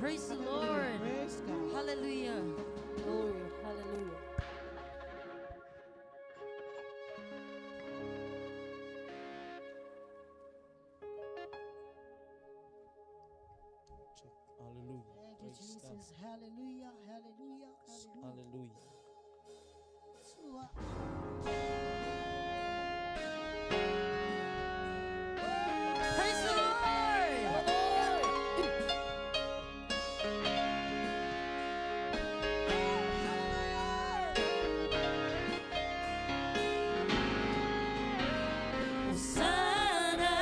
Praise the Lord. Praise God. Hallelujah. Glory. Hallelujah. Jesus. Hallelujah, hallelujah, hallelujah. Praise the Lord. Hosanna,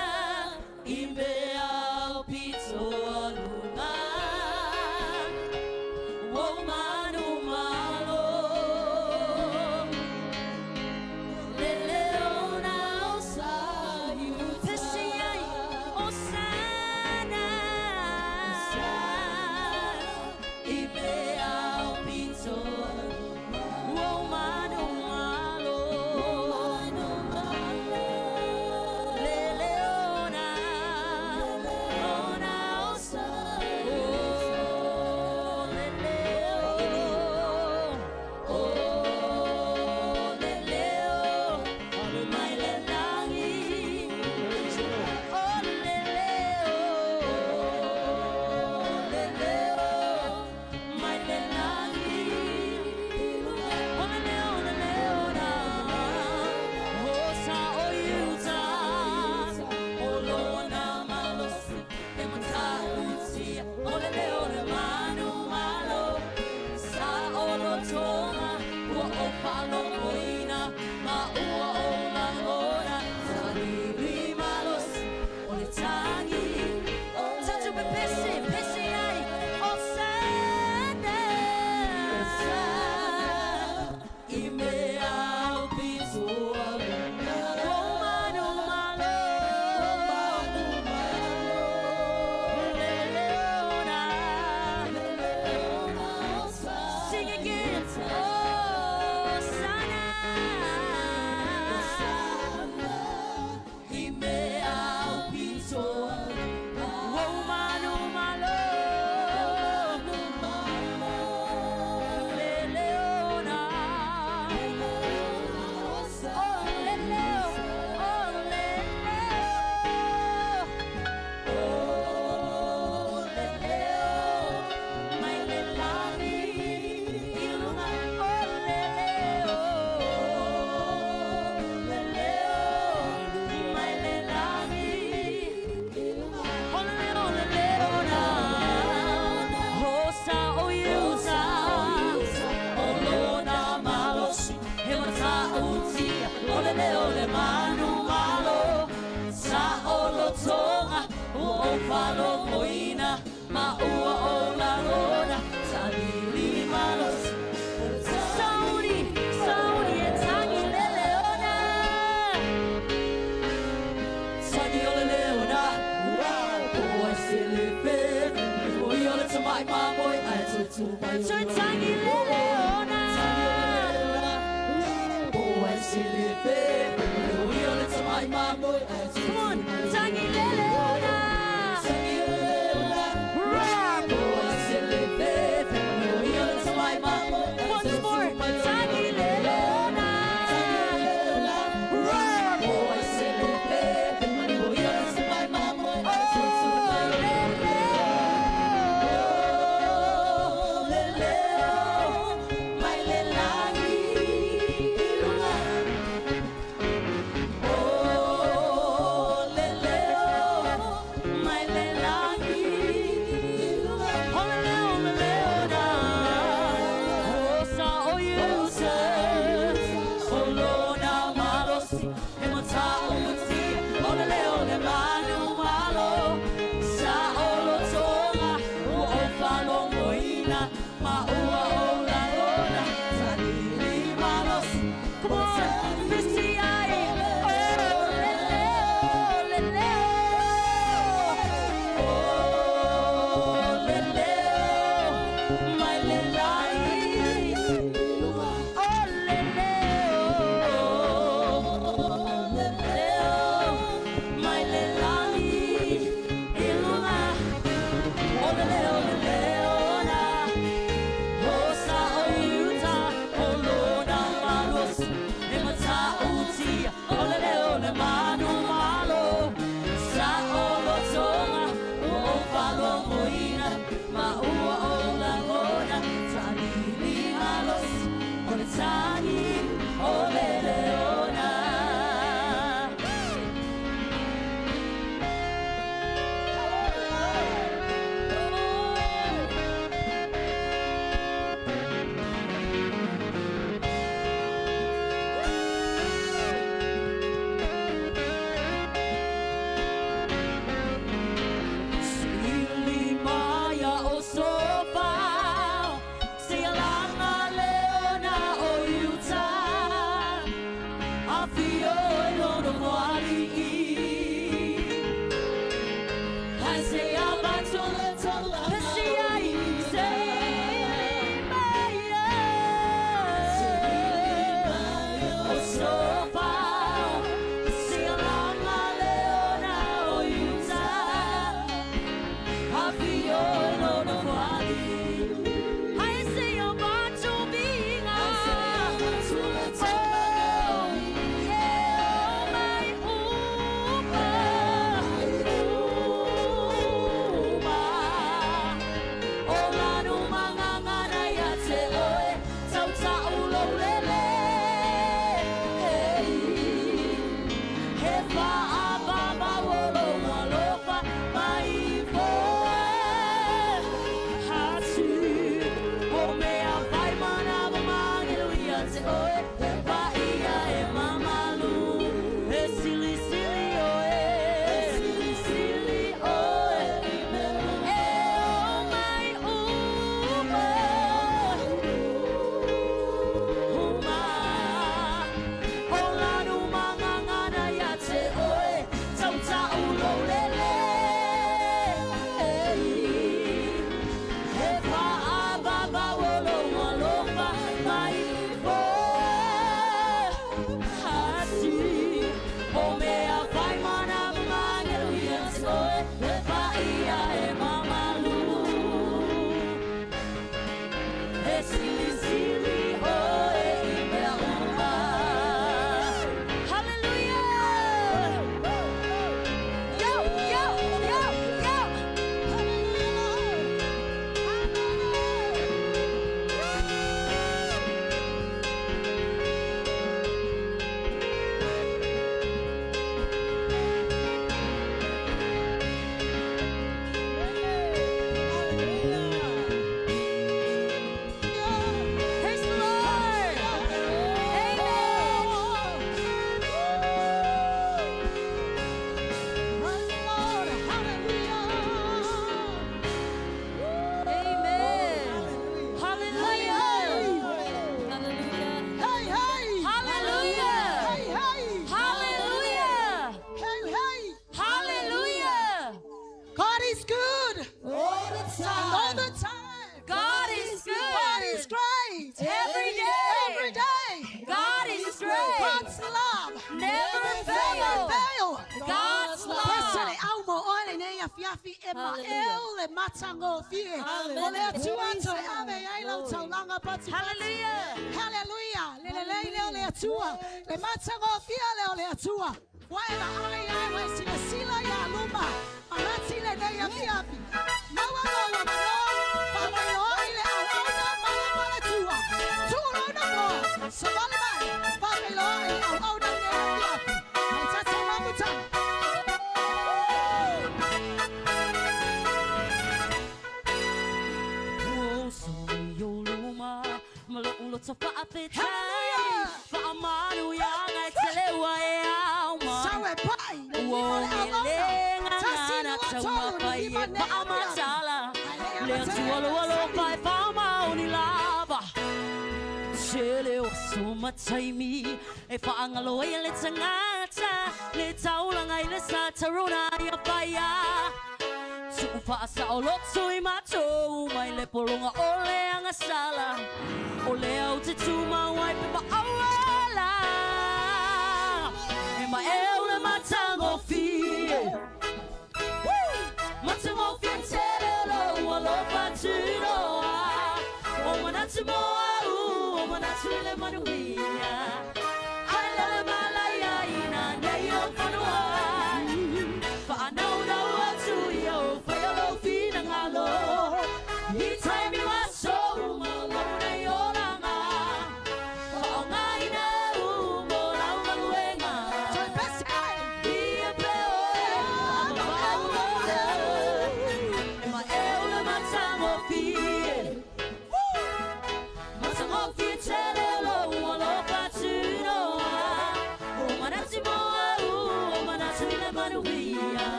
imbe ao pito aluna. Oh manu malo, leleona osayu. Pesiai, Hosanna, imbe ao pito aluna. Oh manu malo, leleona osayu. Oh leleo, oh leleo, mai lelangi. Oh leleo, leleo, mai lelangi. Oh leleo na, oh sa oyuta, oh lona malosi, emata utia. Oh leleo na manu malo, sa olo toma, ua o palo moina, ma ua o langona, sa lili malos, o le tangi. Tatu pe pesi ai, o sende. Ime au pitu aluna. O manu malo, leleona. Sing again. Oh, sana. Ime au pitu aluna. Oh, manu malo. Leleona. Oh, leleo. Oh, leleo. Oh, leleo, mai lelangi. Ilunga. Oh, leleo. Leleo, mai lelangi. Oh, leleo, leleona. Oh, sa oyuta. Oh, lona malosi, emata utia. Oh, leleo, le manu malo. Sa olo tonga, o palo moina, ma ua o langona, sa lili malos. Saudi, e tangi leleona. Tangi o leleona, o ai se le pe. O i ole te mai mamoi, ai te tu mai o. Tangi leleona. O ai se le pe. O i ole te mai mamoi, ai te tu mai o. Come on, tangi leleona.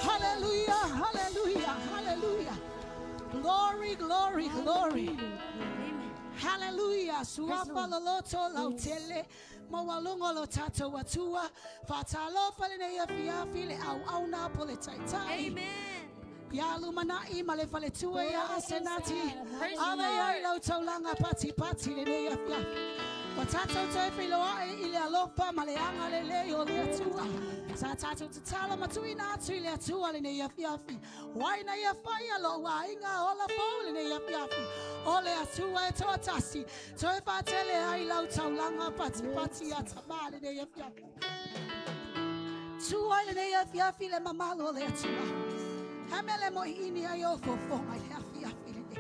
Hallelujah, hallelujah, hallelujah. Glory, glory, glory. Hallelujah. Suapa loloto lautele. Mawalungo lo tato watua. Fatalo faline ya fiafile au na pole taitai. Amen. Ya lumanai male fale tua ya asenati. Ave ya ilo taulanga pati lene ya fiafi. Watato toifi loa ile alopa maleanga lele yole atua. Satato tatala matuina atu ile atua lene ya fiafi. Waina ya faya lo wainga ola fo lene ya fiafi. Ole atua e totasi. Toifa tele hai lau taulanga pati atama lene ya fiafi. Tua lene ya fiafi le mamalo le atua. Hamele mo ini ayo fofo mai le fiafi lene.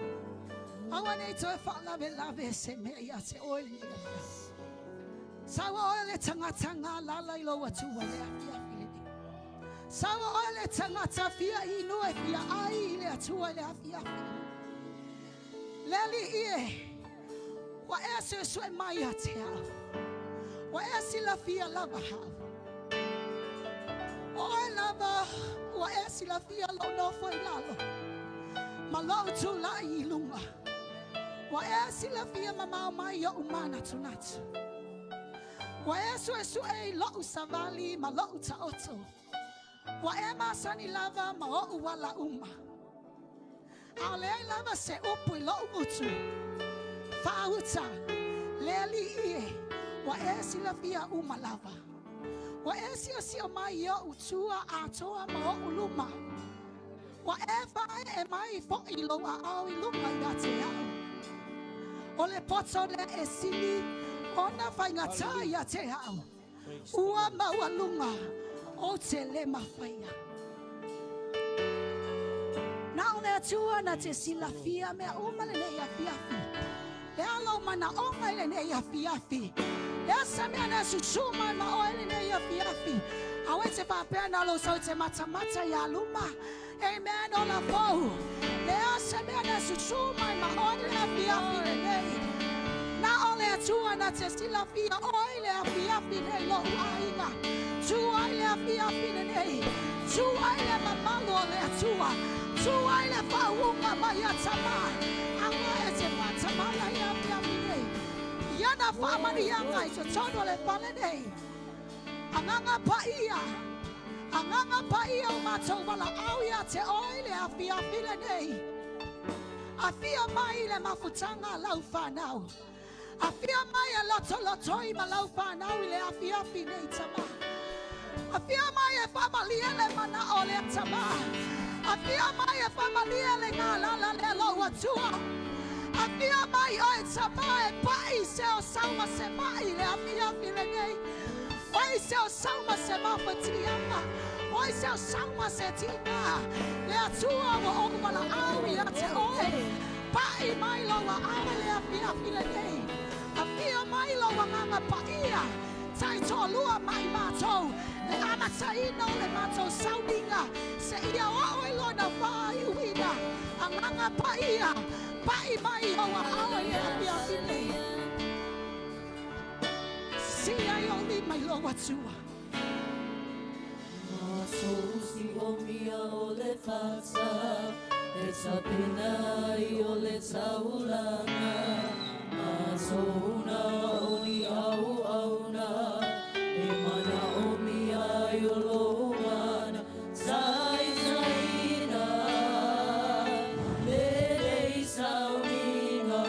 Awane toifa lave se me ya se oil. Sawa oil tanga lala ilo watu wale afia. Sawa oil tanga tafia inu afia ai ile atua ile afia. Leli ie wa ese swe maya tea. Wa ese la fia lava ha. Oil lava wa ese la fia lo no foi lalo. Malo tu la ilunga. Wa ese la fia mama mai yo umana tunatu. Wa esu lo usavali ma lo utaoto. Wa ema sani lava ma o wala uma. Ale lava se upu lo utu. Fauta leli ie. Wa esi la fia uma lava. Wa esi o mai yo utua atoa ma o uluma. Wa eva e mai fo ilo a au iluma yate au. Ole poto le esili. Ona fainga taya te hao. Ua mawalunga. O te le mawhaia. Na ole atua na te silafia mea umale ne ia fiafi. Le alo mana onga ile ne ia fiafi. Le asamea na susuma ma oile ne ia fiafi. Awe te papea na lo sau te mata ya luma. Amen ola fohu. Le asamea na susuma ma oile ne ia fiafi le nei. Na ole atua na te silafia oile a fiafi ne lo uaiga. Tu oile a fiafi ne nei. Tu oile mamalo ole atua. Tu oile faunga mayatama. Anga e te matamala ia fiafi nei. Yana famani yanga ito tono le pale nei. Anganga paia umato wala auia te oile a fiafi le nei. Afia mai le mafutanga lau whanau. Afia mai a lotoi ma lau whanau ile afia nei tama. Afia mai e whamalia le mana ole tama. Afia mai e whamalia le ngā lala le loa tua. Afia mai o e tama e pai se o sauma se mai le afia le nei. Oi se o sauma se mawhatianga. Oi se o sauma se tina. Le atua wa o wala au ia te oe. Pai mai loa awe le afia le nei. Afia mai loa nganga paia. Tai toa lua mai mātou. Le amata ino le mātou sauninga. Se ia oe lona vai uina. Alanga paia, pai mai hoa hawa ia pia pile. Sia yoli mai loa tua. Masosi o mia o le fasa, e sapina I o le taulanga. Masona o ni au auna, e mana o mia I o loana. Zai zaina, le sauninga.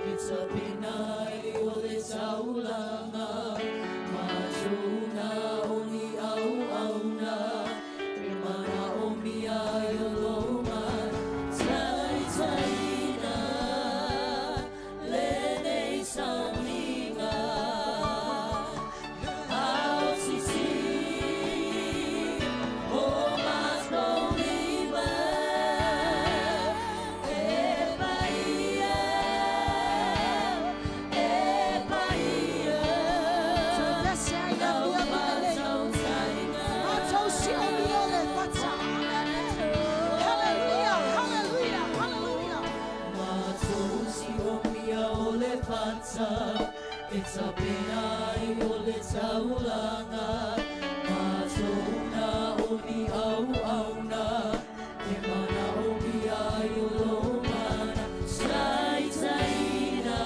It's a pinai o le saulanga, mazuna o ni au auna, e mana o mia I o loma, tai taina, le nei sauninga, au sisi, o mazoni. It's a pinai o le taulanga, mazona o ni au auna, e mana o mia I o lomana, sai taina,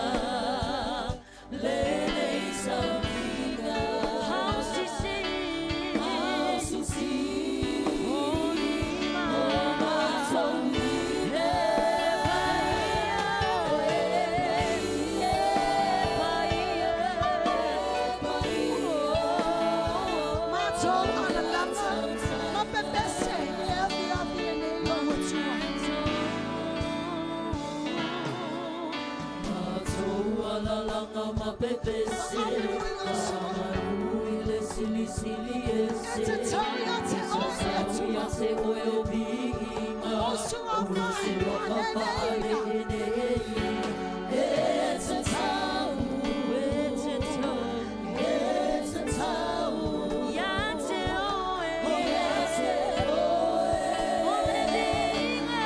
le nei sauninga. How sisi, o mazoni. Pepese, le sili sili ese, se oyo biinga, se wakapa alene. It's a town, it's a town, it's a town. Yate oe, yate oe, ole biinga,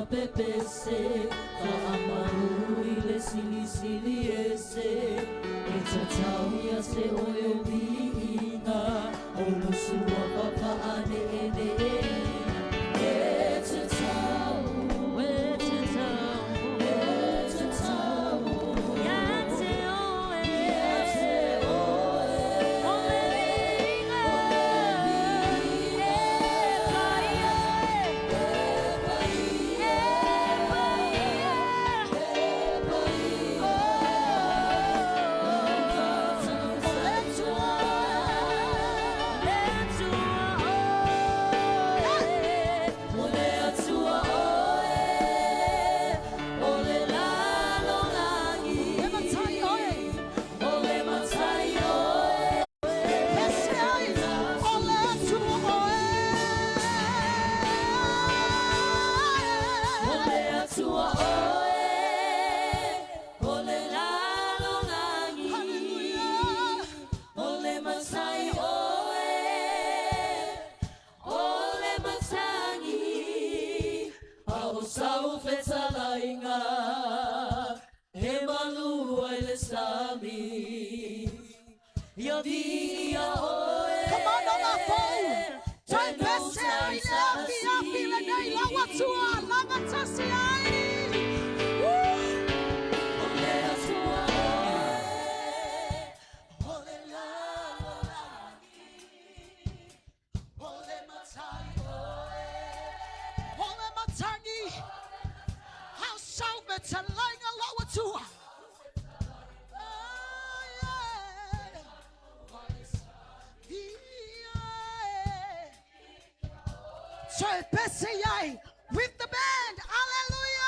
pepese, amaru ile sili sili ese, etatauya se oyo biinga, olusu wapapa ane ene. Come on, on the phone. Try best say, I feel like I love what you are. Love what you say. salve te lainga laua tua. So Bessay with the band. Hallelujah.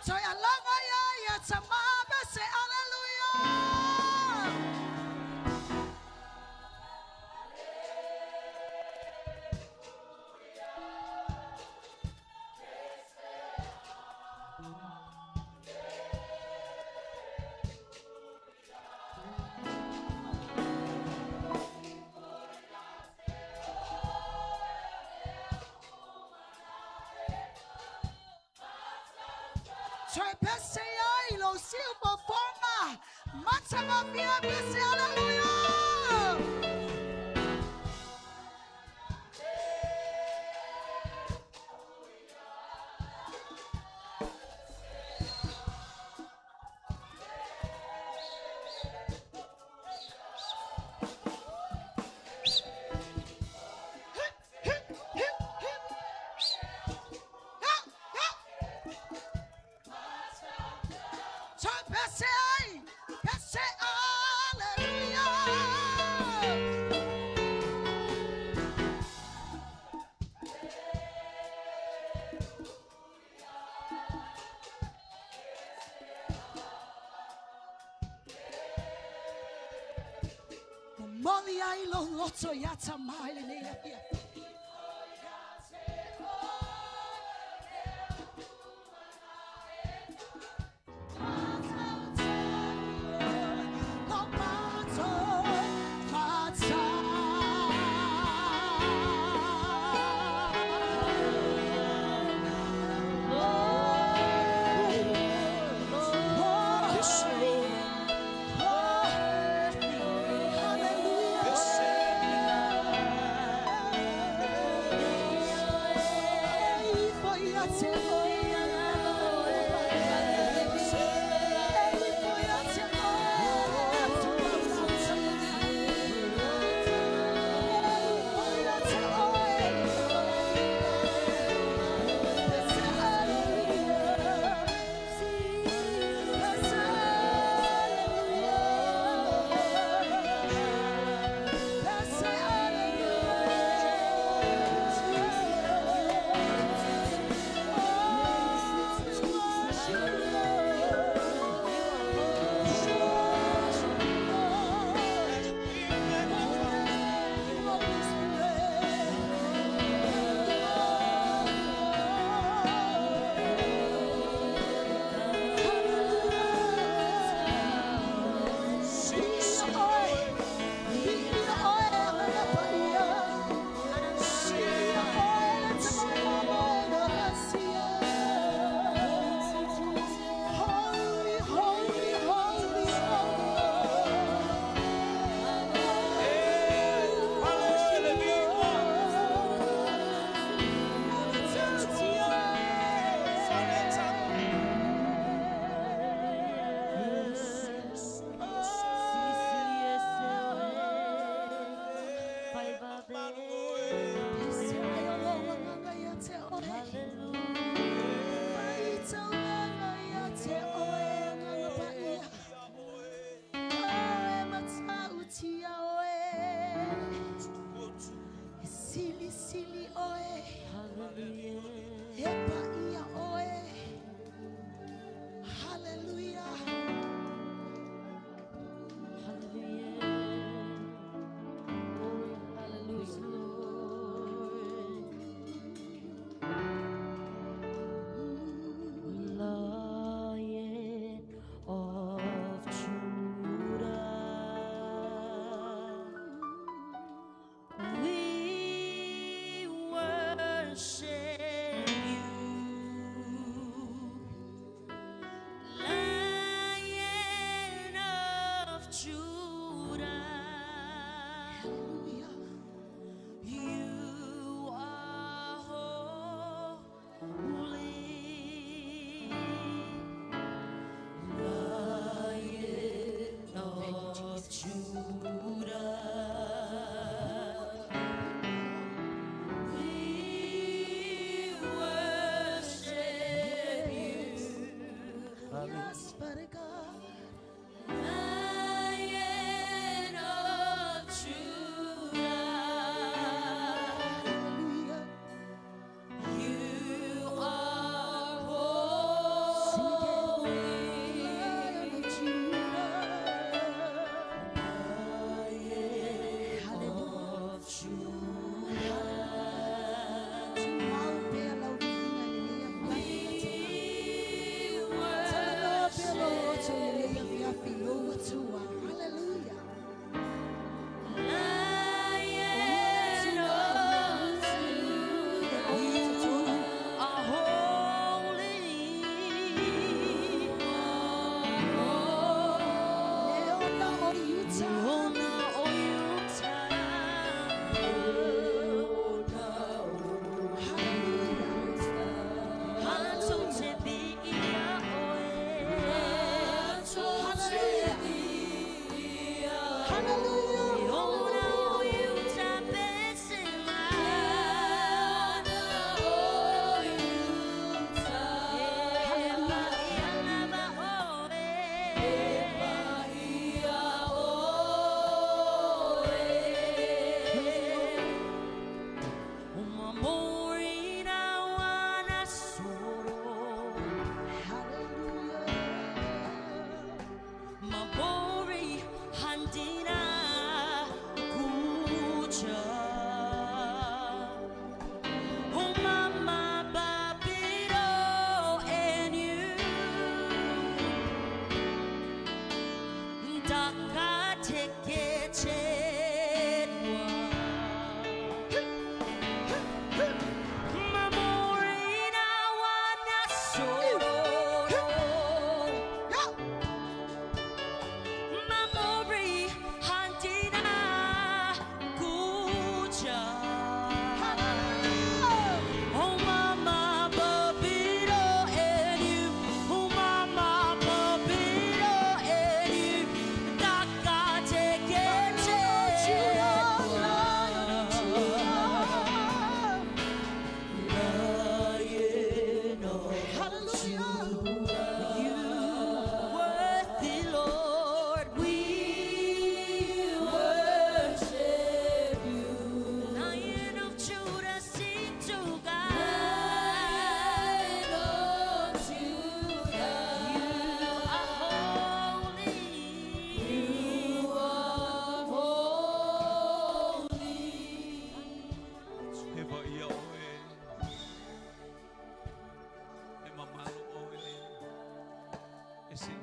So I love ya, it's a mama, say hallelujah. Trepese ya ilo silbo forma. Matama via bese hallelujah. Molly I loto yata mile ne ya.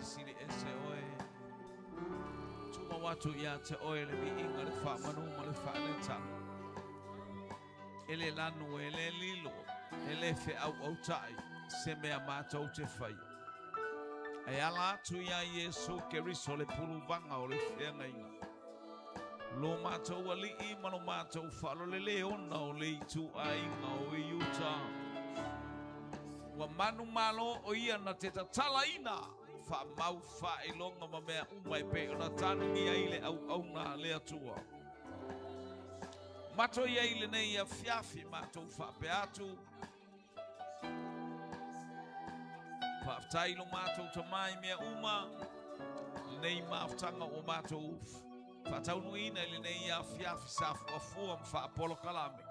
sili ese oe. Tuma watu ia te oe le vi inga le wha manuma le wha le tama. Ele lanu ele lilo, ele fe au tai, se mea mātou te whai. E ala atu ia Yesu Keriso le pulu vanga o le whianga inga. Lo mātou ali I mano mātou whalo le leona o le itu a inga o I uta. Wa manu malo o ia na te tatala ina. Wha mau wha I longa ma mea umai pe o na tanu ni aile au na le atua. Mato ia ile nei ia fiafi mātou wha pe atu. Whaaftailo mātou ta mai mea uma. Nei maaftanga o mātou whaataunu ina ili nei ia fiafi safu a fua mwha Apollo Kalame.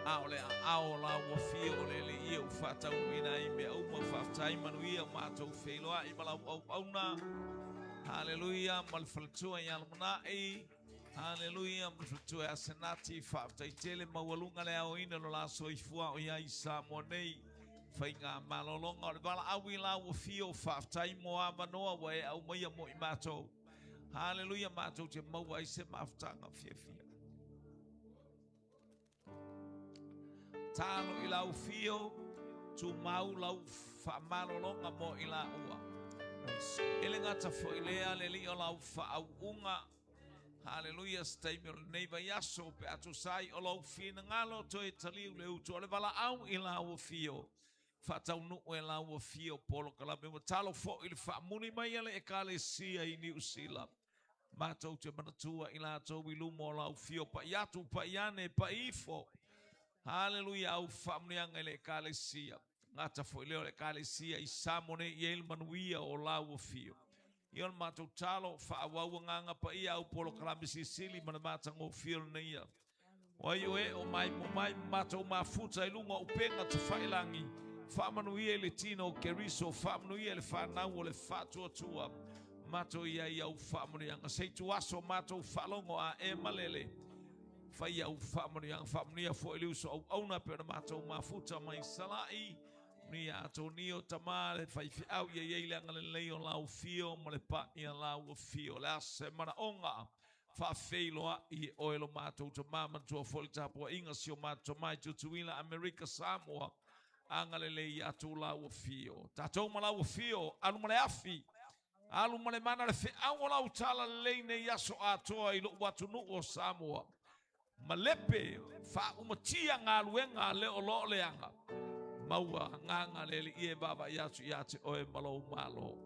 Aole ao la wafia o le ia u whaataunu ina I mea uma whaaftai manu ia mātou wheloa I malau au na. Hallelujah, malfalatua I alamanai. Hallelujah, malfalatua a senati whaaftai tele mawalunga le ao ina lo la soifua o ia I Samoa nei. Whainga malolonga o le wala awi la wafia o whaaftai moa manoa wa e au maia mo I mātou. Hallelujah, mātou te maua I se maftanga fia. Talo I lau fio, tu mau lau whaamalolonga mo I la ua. Ele ngata fo I lea le li o lau whaau unga. Hallelujah, staimi o le neiva yaso pe atu sai o lau fina ngalo to e taliu le utu o le wala au I la ua fio. Whatau nuku e la ua fio Polo Kalame. Mo talo fo I le whaamuni mai ale e kale sia I New Zealand. Mātou te manatua I la tau I lumo lau fio pa iatu pa iane pa ifo. Hallelujah, au whamunianga le kalesia. Ngata fo I leo le kalesia I Samone I el manuia o lau fio. Ion mātou talo whaawau nganga pa ia au Polo Kalame Sisili mana mātango fio neia. Wai e o mai mo mai mātou mafuta I lunga upenga te whailangi. Whaamanuia le tino Keriso, whaamanuia le whanau o le whatua tua. Mato ia I au whaamurianga. Seitu aso mato whalongo a e malele. Whai au whaamurianga. Whaamuria fo I liuso au auna pera mato mafuta mai salai. Nia ato nio tamare. Whai fi au ia ieileanga le leo lau fio. Mo le pa ia lau fio. Le ase mana onga. Whaafeiloa I oelo mato ta mama tua foli tapua. Inga sio mato mai tutuila Amerika Samoa. Angale le I atu lau fio. Tatou ma lau fio. Anu male afi. Alu male mana le fe angola utala leine yaso atoa I lo watu nu o Samoa. Malepe fa umatia ngaluenga le o lo leanga. Maua nganga le ie baba yatu yate oe malo malo.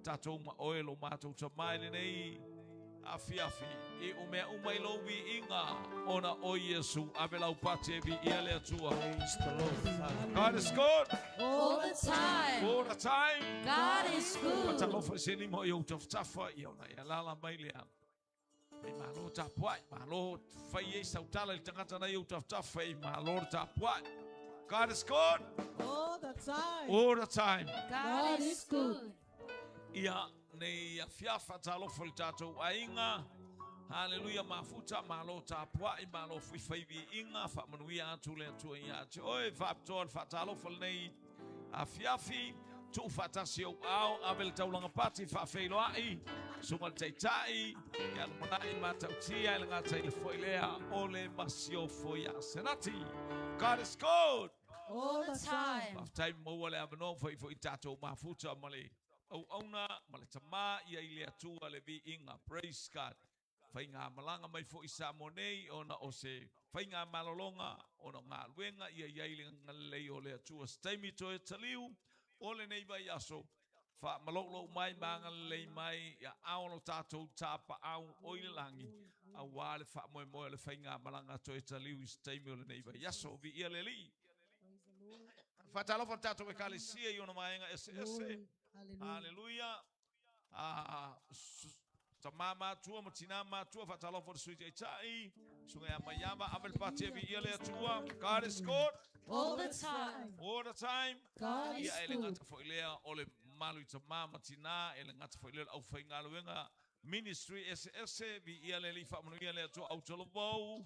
Tatou ma oe lo mato tamaile nei. Afi I umea umai lo vi inga. Ona o Yesu avela upate vi iale atua. God is good. All the time. All the time. God is good. Patalofa sini mo yo tafa yo na ya lala mailea. Mai malo tapua, malo fai sautala il tangata na yo tafa malo tapua. God is good. All the time. All the time. God is good. Ia nei fiafa talofa il tato ainga. Hallelujah, mafuta malo tapua I malo fai vi inga fa manuia atu le atu ia. Oi fa tol fa talofa nei afiafi. Tu fatasio au avel taulanga pati fa feilo ai sungal taitai ya monai matautia el ngata il foilea ole masio foya senati. God is good All the time. of time mo wale abno fo itato mafuta male au ona male tama ia ile atua le vi inga. Praise God. Fainga malanga mai fo Samonei ona ose fainga malolonga ona nga luenga ia ile ngale ole atua staimi to etaliu. Ole nei vai aso fa malolo mai manga le mai ya aono tato tapa au oilangi a wale fa mo le fainga malanga to etaliu staimi ole nei vai aso vi eleli fa talo fa tato e kalesia yo no mainga ss. Hallelujah. Tamama tua matinama tua fa talo for suite chai sunga mayama abel pati vi ele tua. God is good All the time. all the time. God is Ia ele good. ngata foilea ole malu I tamama tina ele ngata foilea au fainga luenga ministry ss vi ele li fa manu ele to au tolovo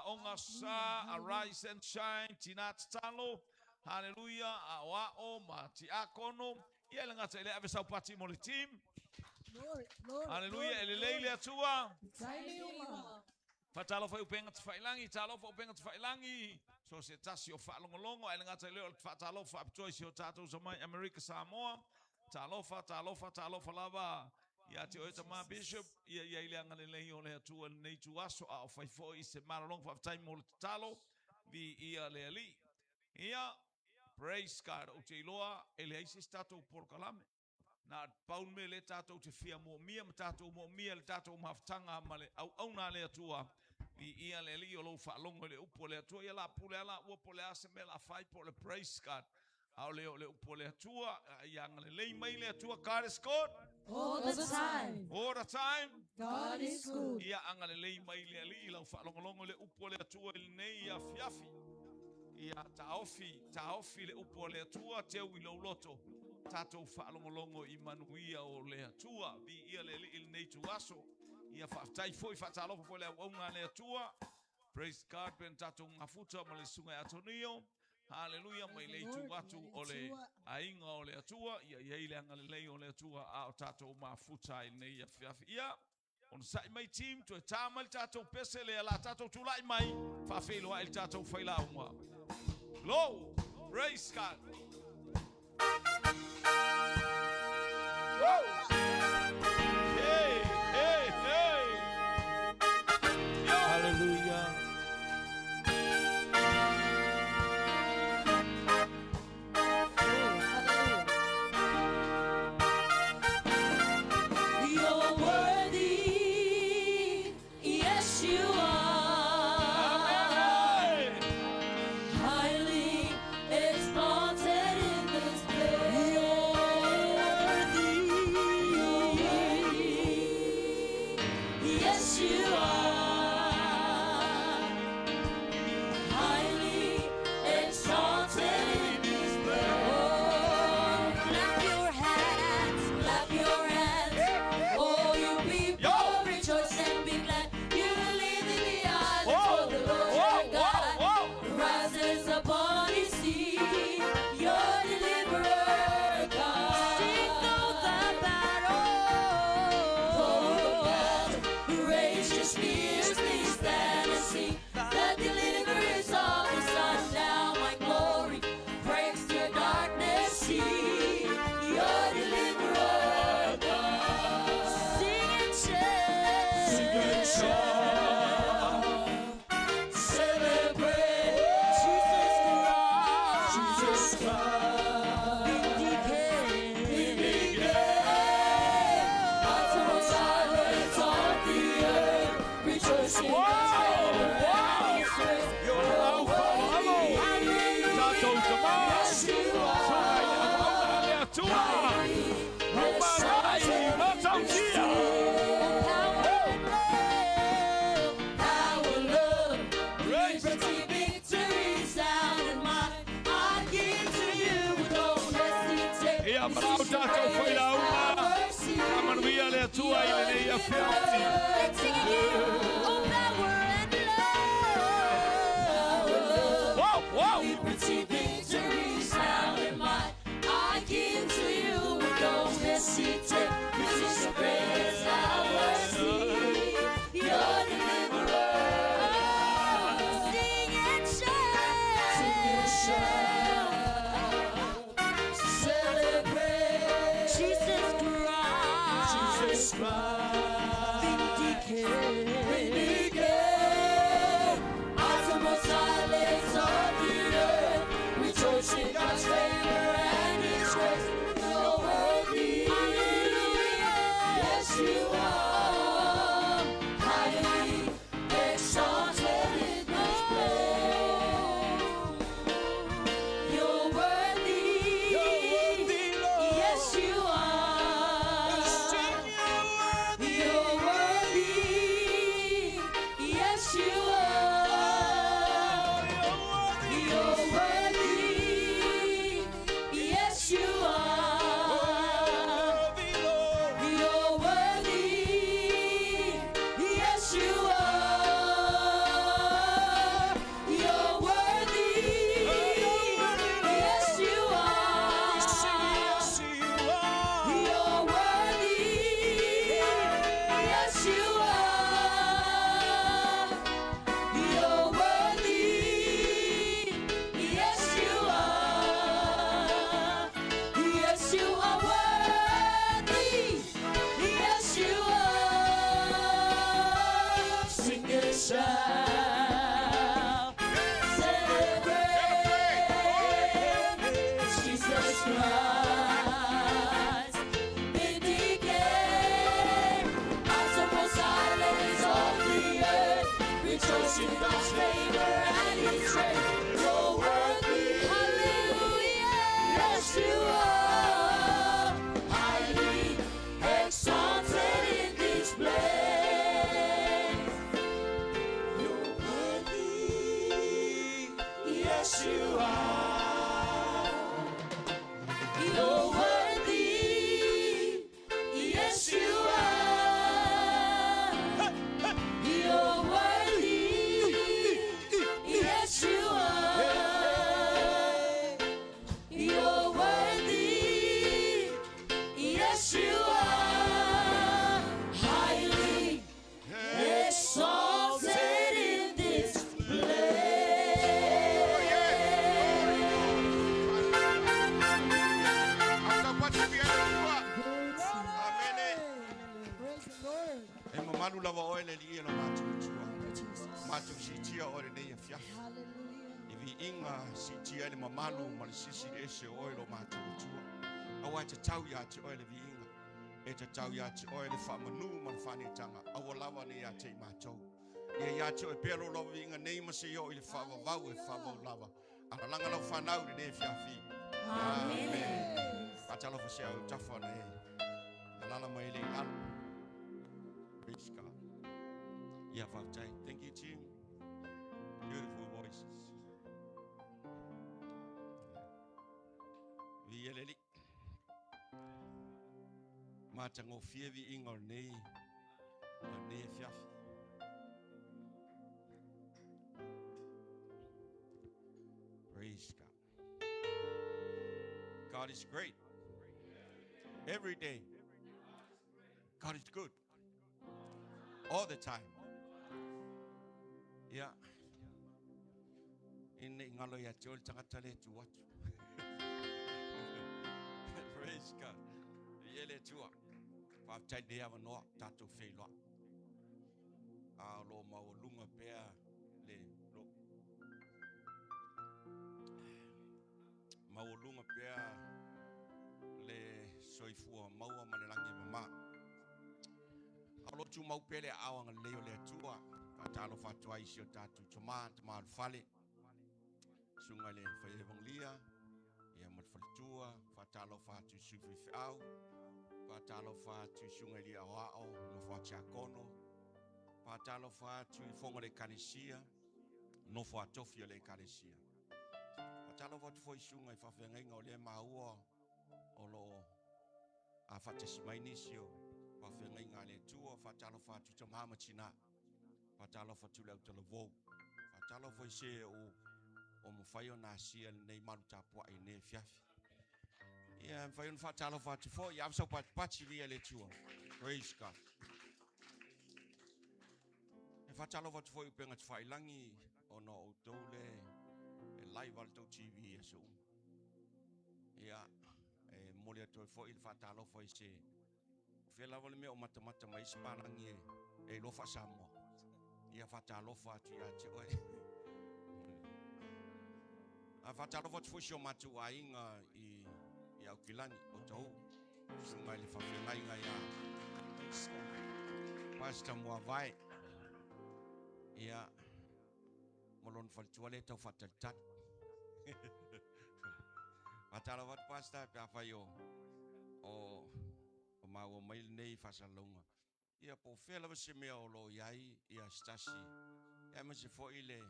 onga sa arise and shine tina talo. Hallelujah. Wa o mati akono Ia le ngata ele ave sau pati mo le team. Glory, glory. Hallelujah. Ele leile atua. Taimi uma. Fatalo fa upenga te failangi, talo fa upenga te failangi. So se tasi o whaalongolongo, ele ngata leo fatalo fa apchoisi o tatou samai America Samoa. Talo fa lava. Ia te oeta ma bishop, ia ile angale lehi o le atua nei tu aso a o faifo i se maralong fa taimi mo le talo. Vi ia le ali. Ia, praise God, o te iloa, ele aisi statou porkalame. Na paun me le tatou te fia mo mia, ma tatou mo mia le tatou maftanga ma le au na le atua. Vi ia le li o lo whaalongo le upo le atua, ia la pule ala ua po le ase me la fai po le praise God. Au le upo le atua, ia ngale lei mai le atua, God is good. All the time. All the time. God is good. Ia angale lei mai le ali, ila whaalongolongo le upo le atua, il nei ia fiafi. Ia taofi le upo le atua, teu i lo loto. Tatou whaalongolongo i manuia o le atua. Vi ia le il nei tu aso. Ia whaftai foi whatalofo foi le aunga le atua. Praise God, ben tatou ngafuta ma le sunga atonio. Hallelujah, mai le tu atu o le ainga o le atua. Ia le anga le lei o le atua a o tatou mafuta i nei a fiafi. Ia, on sai mai team tu e tamal tatou pese le ala tatou tulai mai. Whawhiloa il tatou whailaunga. Glow, praise God. Woo! Hey, hey, hey. Hallelujah. You're worthy, yes you are. Highly exalted in this place. You're worthy, yes you are. Highly exalted in this place. Oh, clap your hands, clap your hands. Oh, you people, rejoice and be glad. You live in the island for the Lord your God. Rises upon his sea, your deliverer God. Sing though the battle, raise your spears, please stand and sing. The deliverance of the sun now, my glory breaks your darkness, see your deliverer God. Sing and shout. Celebrate Jesus Christ. Vindicate. Ultimate silence of the earth, rejoicing God's favor and His grace. You're worthy. Yes, you are. Power, love, liberty, victory, sound and might. I give to you, don't hesitate. Ia brau tatou whailaunga. Amanuia le atua i le nei a whiawhi. Oh, power and love. Wow, wow. Liberty, victory, sound and might. I give to you, don't hesitate. This is the greatest hour. Your deliverer. Sing and shout. Sing and shout. Celebrate Jesus Christ. Jesus Christ. Vindicate. Vindicate. Ultimate silence of the earth. Rejoicing God's favor and His grace. You're worthy. Yes, you are. Highly exalted in this place. You're worthy. Yes, you are. You're worthy. Yes, you are. You're worthy. Yes, you are. You're worthy. Yes, you are. You're worthy. Yes, you are. manu lava oile li ina matu tua. Thank you, Jesus. Matu si tia ore nei fia. Hallelujah. Ivi inga si tia ele mamalu mal sisi ese oilo matu tua. Awa te tau ya te oile vi inga. E te tau ya te oile fa manu mal fani tanga. Awa lava ni ya te matou. Ia ya te pero lava vi inga nei masi o ile fa vau e fa vau lava. Ana langa lau whanau ni nei fia fi. Amen. Patalo fa se au tafa nei. Alala mai le alu. Praise God. Yeah, Father, thank you, team. Beautiful voices. Vieleli. Matango fievi ingol nei. Nei fiafi. Praise God. God is great. Every day. God is good. All the time. Yeah. In ngalo ya chol changatale tu watu. Praise God. Yele tua. Fa chai dia no tatu feilo. Lo maulunga pea le lo. Maulunga pea le soifua maua manelangi mama. Alo tu mau pele awang leo le tua. Fatalo fatua isio tatu tomat mal fale. Sungale fa evangelia. Ya mat fatua fatalo fatu sufi au. Fatalo fatu sungale awao no fatia kono. Fatalo fatu fongo le kanisia. No fato fio le kanisia. Fatalo fatu foi sunga fa fenga ole maua. Olo a fatesi mainisio. Fa fenga ngale tua fatalo fatu tomama china. Fatalo fatu le utelo. Fatalo foi se o mo faio na sia nei maluta po ai ne fiafi. Yeah, faio fatalo fatu fo ya so pachi via le tua. Praise God. E fatalo fatu foi penga fai langi ono o tole e live alto TV so. Yeah, e molia to fo il fatalo foi se. Fela vole me o matamata mai spalangi e lo fa samo. Ia fatalo fatu ya te oi. A fatalo fatu foi matu ainga i au kilani o tau. Sunga le fa fenga ya. Pastor Muavai. Ia molon faltuale tau fatal tat. Fatalo fatu pastor pa fayo. O mau mai nei fasalonga. Ia po fela se me o lo yai ia stasi. Ia me se fo ile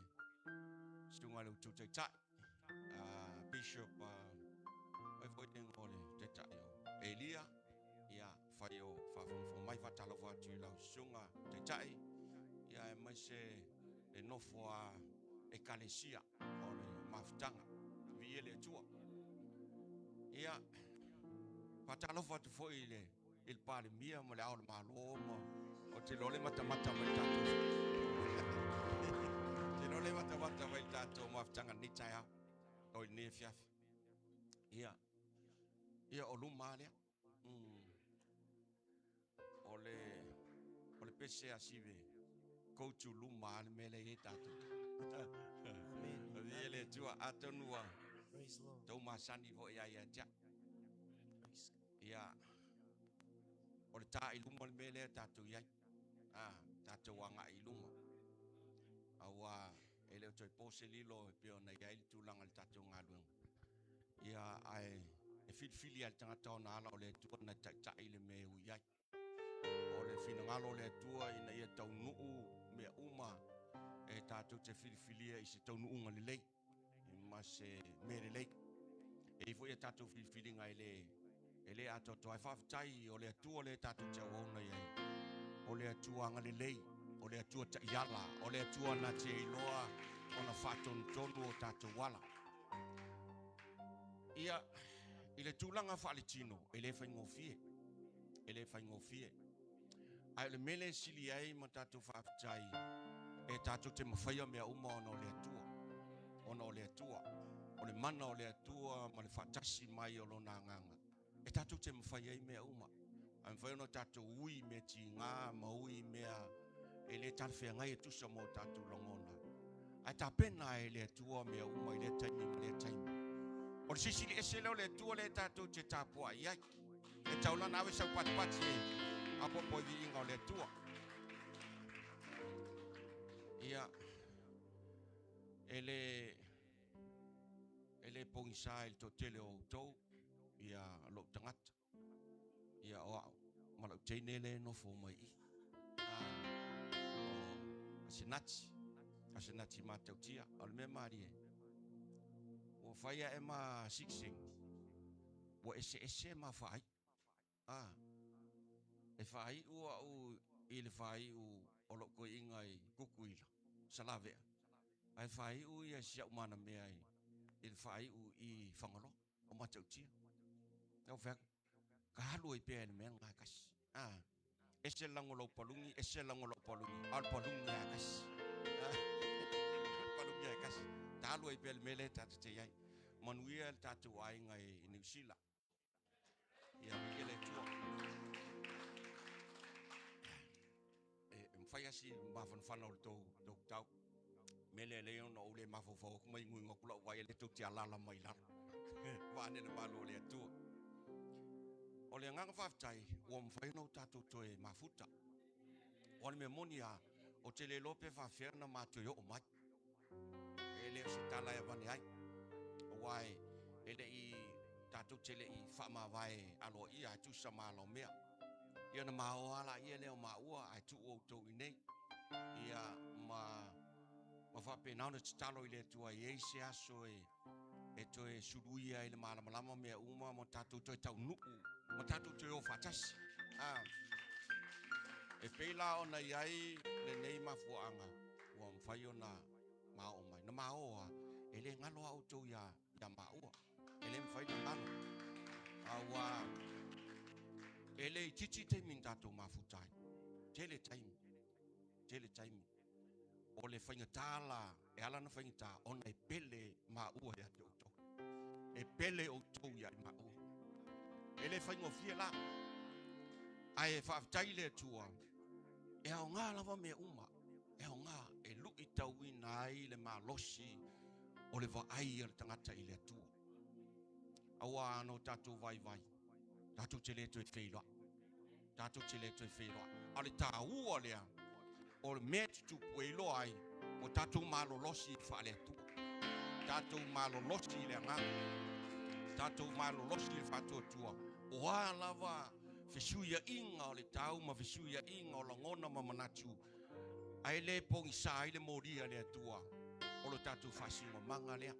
sunga lo tu tai. Bishop ai fo den ole te tai yo. Elia ia fayo fa fo mai fatalo fa tu la sunga te tai. Ia me se e no fo e kalesia ole maftanga viele tua. Ia fatalo fa tu fo ile il pale mia mo le aula maloma o te lole mata mai tato te lole mata mai tato mo aftanga ni taia o ne fiaf ia o lumale ole pese asive ko tu lumale mele e tato amen ele tua atonua praise lord to masani vo ia ja ia ole ta iluma mele tatu yai tatu wanga iluma awa ele toi pose lilo pe ona yai tulanga tatu ngalu ia ai e fili al tanga tona ala ole tu na ta ile me u yai ole fina ngalo le tua ina ia tau nuu me uma e tatu te fili e se tau nuu ngale lei ma se mere lei e foi tatu fili ngai le ele ato to fa tai ole tu ole tatu cha wona ye ole tu anga le lei ole tu ta yala ole tu na te loa ona faton tonu tatu wala ia ile tu langa falicino ele fa ngofie ai le mele sili ai ma tatu fa tai e tatu te mafaya me uma ona ole tu ole mana ole tu ma le fatasi mai olona nganga e tatu te mawhai ai mea uma Am whai no tātou ui me ti ngā maui mea e le talwhia ngai e tusa mo tātou longona. Ai tā pena e le tua mea umai le taimi me le taimi. O le sisili e se leo le tua le tātou te tāpua iai. E taulana awe sau pati e apopo i vi inga o le tua. Ia ele pongisa il totele o tau ia lo tangata ia o malau teinele no fo mai asinati matautia al me marie o faia ema sixing o ese ma fai e fai o il fai o lo ko ingai kukuila salave ai fai o ia sia umana me ai il fai o I fangalo o matautia o fa ka lo I pe me nga kas ese langolo palungi al palungi kas palungi kas ta lo I pe mele ta te ai manuel ta tu ai ngai New Zealand ia ele tua fai asi ma fan o to tau mele le no le ma fo fo mai ngui ngokula wai le tu tia la mai la va ne ma lo le tu o le ngang fa tai o mfai no tatu to e mafuta o me monia o te le lope fa ferna ma to yo mai ele se tala e vani ai o wai ele I tatu tele I fa ma vai alo ia tu sama lo mea ia na ma o ala ia le o ma ua ai tu o to I nei ia ma fa pe na te talo I le tua I se aso e to e suruia I le malama mea uma mo tatu to tau nuku mo tatu to o fatasi e peila ona iai le nei mafuanga o mfai ona ma o mai na ma o ele ngalo auto ya ma ua ele mfai na ngalo awa ele chichi te min tatu mafutai tele time o le whainga tāla e ala na whainga tā ona e pele ma ua ya te oto e pele o tau ya ma ua e le whainga o fia la ai e whaafitai le tua e au ngā lava me uma e au ngā e luki tau ina ai le ma losi o le wa ai al tangata I le tua awa ano tātou vai tātou te le toi wheiroa ale tā ua lea o me tu puelo ai o tatu malo losi fale tu tatu malo losi le nga tatu malo losi fatu tu o lava fesuia inga o le tau ma fesuia inga o ngona ma manatu ai le pongi sai le moria le tua o lo tatu fasinga manga le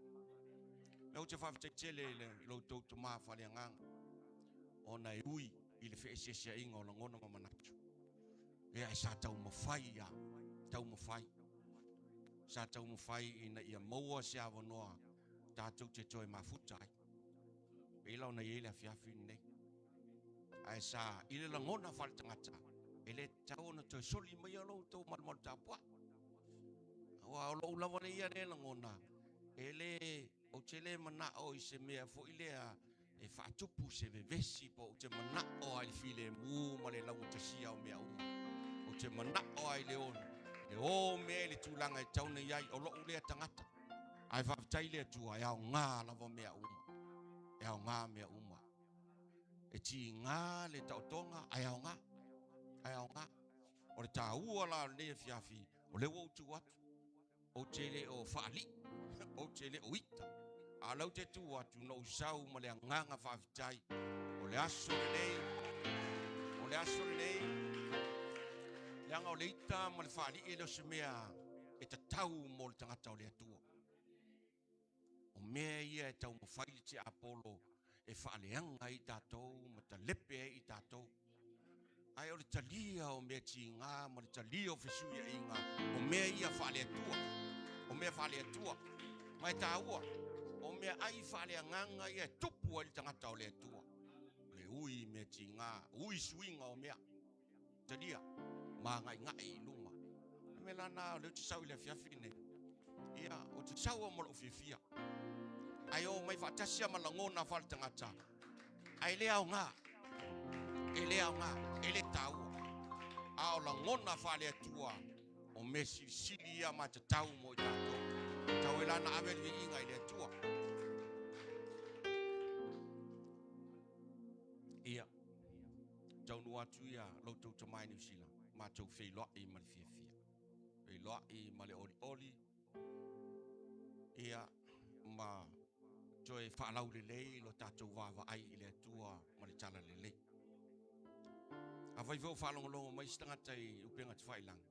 o te fa tele le lo to ma fale nga ona ui ile fesia inga o ngona ma manatu e ai sa tau mawhai ia tau mawhai ina ia maua se awanoa tātou te toi mafuta ai e lau na iele a fiafi nei ai sa ile la ngona whale tangata ele tau na toi soli mai alo tau malmal tāpua wa o lo ulawa nei ia ne la ngona ele o tele mana o I se mea fo ilea e whaatupu se vevesi po o te mana o ai file mu ma le lau te sia o mea o te mana o ai le o me le tūlanga e tauna iai o lo ulea tangata ai whaafitai le tua e au ngā lava mea uma e ti ngā le tautonga ai au ngā o le tā ua la ne fiafi o le wautu atu o te le o whaali o te le o ita a lau te tu atu no usau ma le nganga whaafitai o le aso le nei Leanga o leita ma le whaali e leo se mea e ta tau mo le tangata o le atua. O mea ia e tau mawhai te Apollo e whaaleanga I tātou ma ta lepe I tātou. Ai o le talia o mea ti ngā ma le talia o whesuia I ngā. O mea ia whaale atua. Mai tā ua. O mea ai whaaleanga ia tupu o le tangata o le atua. Le ui mea ti ngā. Ui suinga o mea. Talia. Ma ngai luma me lana le te sau le fiafine ia o te sau mo lo fifia ai o mai fatasia malangona fal tangata ai le au nga ele anga ele tau ao la ngona fale tua o mesi silia ma tau mo tato tau elana avel vi inga ile tua ia tau no atu ia lo tau tamai ni sila ma tau feilo I ma fia feilo I ma le oli ia ma joe whaalau le lei lo tātou wāwa ai I le atua ma le tala le lei. A vai vau whaalongolongo mai stangata I upenga te whailang.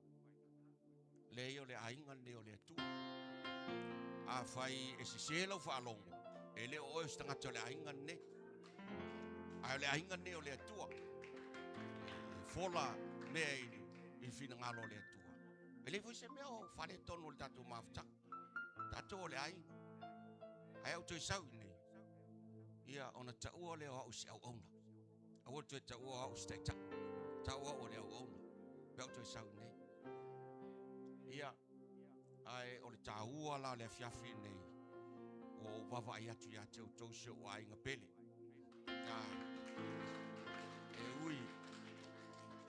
Le o le ainga ne o le atua. A whai e si selau whaalongo. E le o stangata o le ainga ne. A le ainga ne o le atua. Fola mea I whina ngalo le atua. E le fui se mea o whale tonu o le tātou mawhata. Tātou o le ainga. Ai au toi sau nei. Ia ona taua le au si au ona. Au toi taua au steta. Taua o le au ona. Pe au toi sau nei. Ia ai o le taua la le fiafi nei. O wawa ai atu ia tau tau se o ai ngapele. E ui.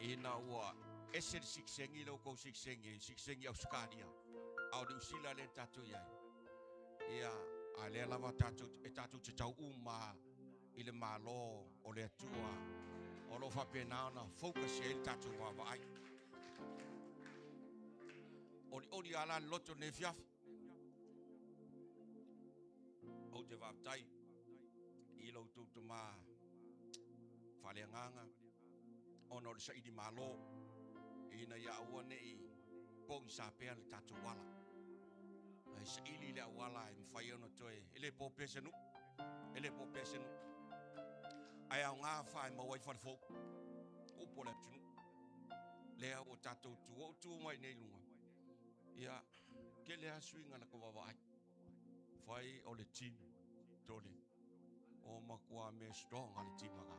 Ina ua eser siksengi lo ko siksengi au skadia. Au de usila le tatu ia. Ia a le lava tatu e tatu te tau uma I le malo o le atua o lo fa pena na focus e tatu wa vai ori ala loto ne fiaf o te va tai I lo tu ma fa le nganga ono le sa I di malo ina ya one I pong sa pe le tatu wala se ili le wala I mfai ono toe ele po pesenu ai au nga fa ma wai fa fo o po le tunu le o tato tu mai nei lunga ia ke le swinga na ko wa ai fai o le team tole o ma kwa me strong al team ga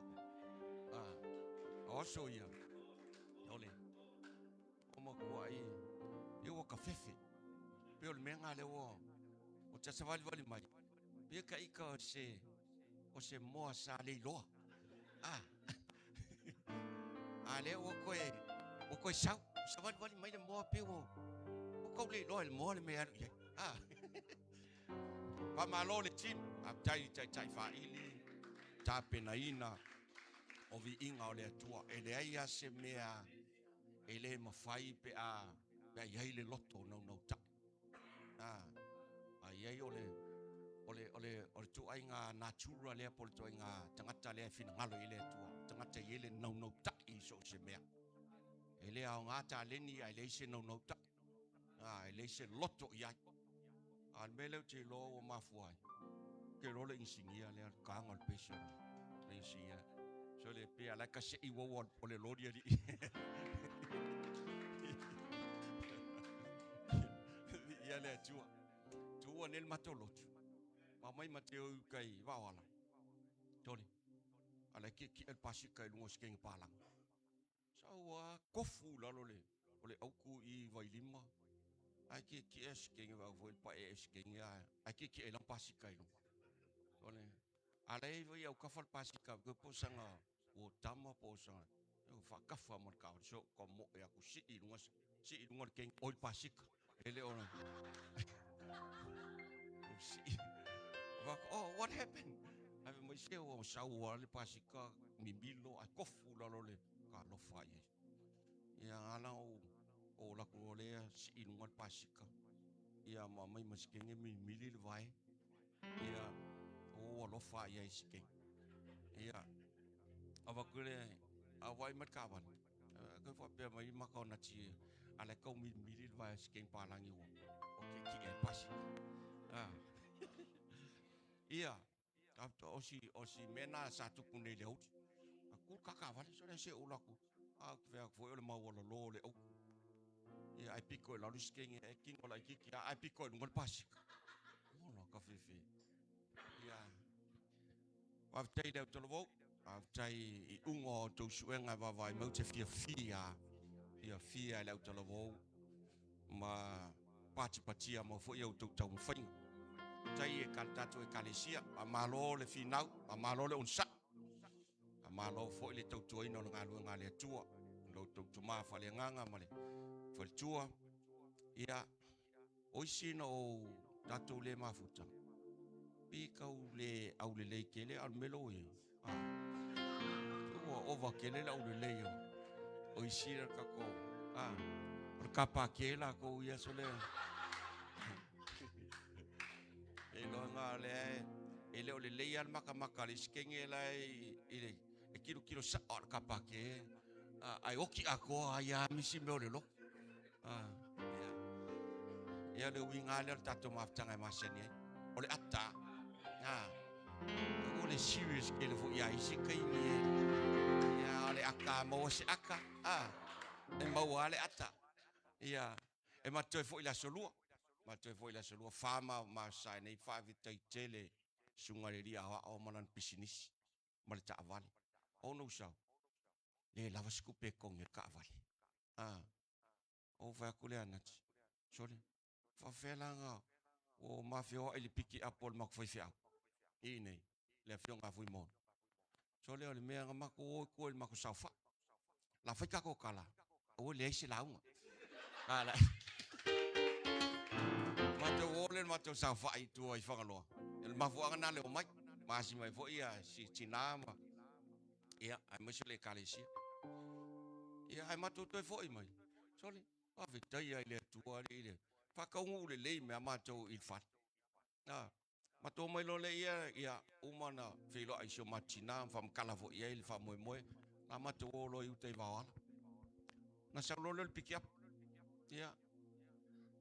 also ia ole o ma kwa I o ka fefe pe o menga le o tsa sa vali mai pe ka ika o se mo sa le lo ale o ko sa vali mai le mo pe o ko le lo le mo le me pa malo le tim a tai fa ili ta pena ina o vi inga o le tua e le ai se mea e le mafai pe a ia le loto no ta ai ole tu ai nga natural le pol tu nga tangata le fina ngalo ile tua tangata ile no ta I so se mea ele a nga ta le ni ai le se no ta ele se loto ia al mele te lo o mafuai ke lo le insinia le ka ngol pesa le insinia so le pe ala ka se I wo ole lo dia di ia le tua nel matolotu mamai mateo kai wawala tole ala ki el pasika lungo skeng palang sawa kofu lalo le ole auku I vai lima ai ki skeng va voel pa skeng ya ai ki elang pasika lu tole ala I vai au kafal pasika ko posanga o tama posanga o fa kafa mo ka so como ya ku si lungo keng oil pasika ele ona oh what happened ave mo se o sawa le pasika mi bilo a kofu la le ka lo fai ia ala o la ko le si inunga pasika ia mamai maskenge mi mili le vai ia o lo fai ia ske ia ava kule avai mat kawan ko fa pe mai ma ko na ti ala ko mi mili le vai ske palangi o ki el pasika ia after osi mena satu pun le au aku kakava so le se ula ku a ve foi le mau lo le au ia ai pico la risking e king ola kiki ai pico ngol pasik no ka fefe ia wa tai de to lo wa tai I ungo to suenga va vai mo te fia le to lo ma patia mo foi eu to tau fai tai e kantatu e kalesia a malo le finau a malo le unsa a malo fo le tau tuai no ngā le tua lo tau tuma fa le nganga male fa tua ia oisi no tatou le mafuta pi kau le au le kele al melo ye o va kele au le yo oisi ra ka ko ka pa kela ko ia sole e lo nga le ele o le al maka le skenge lai ile e kilo sa or ka pa ke ai oki ako ai misi me o le lo ia le winga le tatou maftanga maseni o le ata o le serious ke le fo ia isi kai ni ia le aka mo se aka e mau ale ata ia e matoi fo ila solua fama ma sai nei fa vitai tele sungareria o manan pisinis mal ta avali o no sa le lava skupe kong e ka avali o va kule anat sole fa felanga o mafio ele piki apol mak foi fia ine le fio nga foi mon sole o le mea nga mako ko el mako saufa la foi ka ko kala o le isi launga ala mato ole mato saufa i tu ai fangalo el mafuanga na le o mai masi mai fo ia si tinama ia ai mesele kalesi ia ai mato to fo i mai sole a vitai ai le tua le fa ka ngu le me mato il fat mato mai lo le ia umana filo ai so matina fam kala fo ia il fa moi la mato lo i te va na sa lo le pick up ia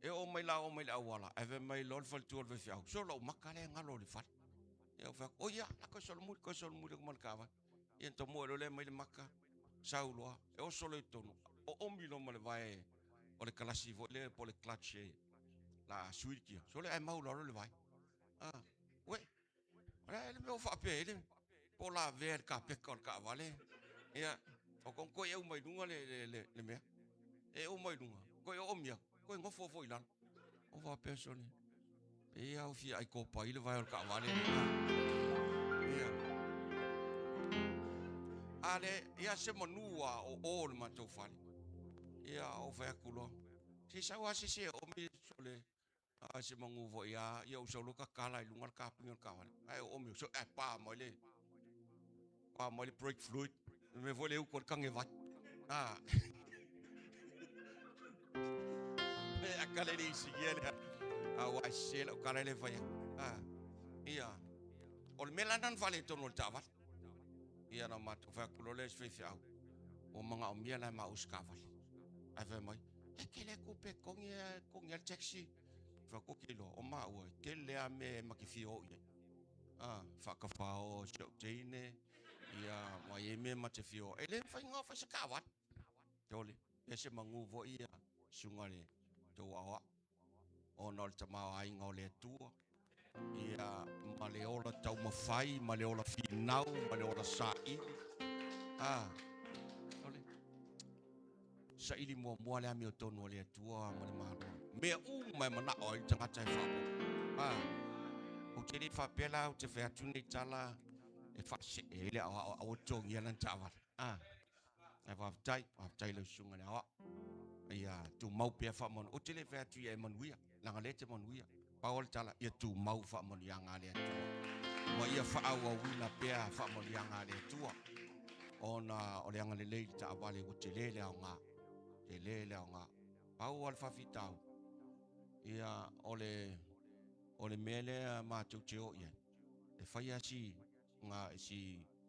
e o mai la wala ave mai lo fal tu ve fiau so lo makale ngalo le fat ia fa o ia la ko so mu ko mal kava ia to mo lo le mai le maka saulo e o so le tono o mi lo mal vai o le kalasi vo le po le clutch la suikia so le ai mau lo le vai we le me o fa pe le po la ver ka pe kon ka vale ia o kon ko eu mai dunga le me e o mai dunga ko o mia ko ngo fo ilan o va persone e au fi ai ko pa ile vai o ka vale ia ale ia se monua o le matou fale ia o fa kulo si sa wa si o mi sole se mangu vo ia o so lo ka kala i lunga ka pinga ka vale ai o mi so pa mo le break fluid me vole u ko kange va akale ni sigele wa sel o kala le vai ia o melanan vale tono tavat ia na mato fa kulo le sfefi au o manga o mia la ma uskaval ave mai ke le coupe kong ya taxi fa ko kilo o ma o ke le ame ma ki fio ia fa ka fa o so tine ia wa ye me ma te fio ele fa ngo fa sa kavat tole e se mangu vo ia sungale to awa o no te ma ai ngole tu ia maleola tau mafai maleola finau maleola sai ole sa ili mo le ami o tonu le tua ma le malo me mai mana o i tanga tai fa o te fa pela o te fa tuni tala e fa se ele o tongi lan tava e va tai le sunga na ia tu mau pe fa mon o te le fa tu e mon wia la le te mon wia paul tala ia tu mau fa mon yang ale wa ia fa au wila pe fa mon yang ale tua ona o le anga le ta vale o te le nga pau al fa fitau ia ole mele ma tu tio ia e fa ia si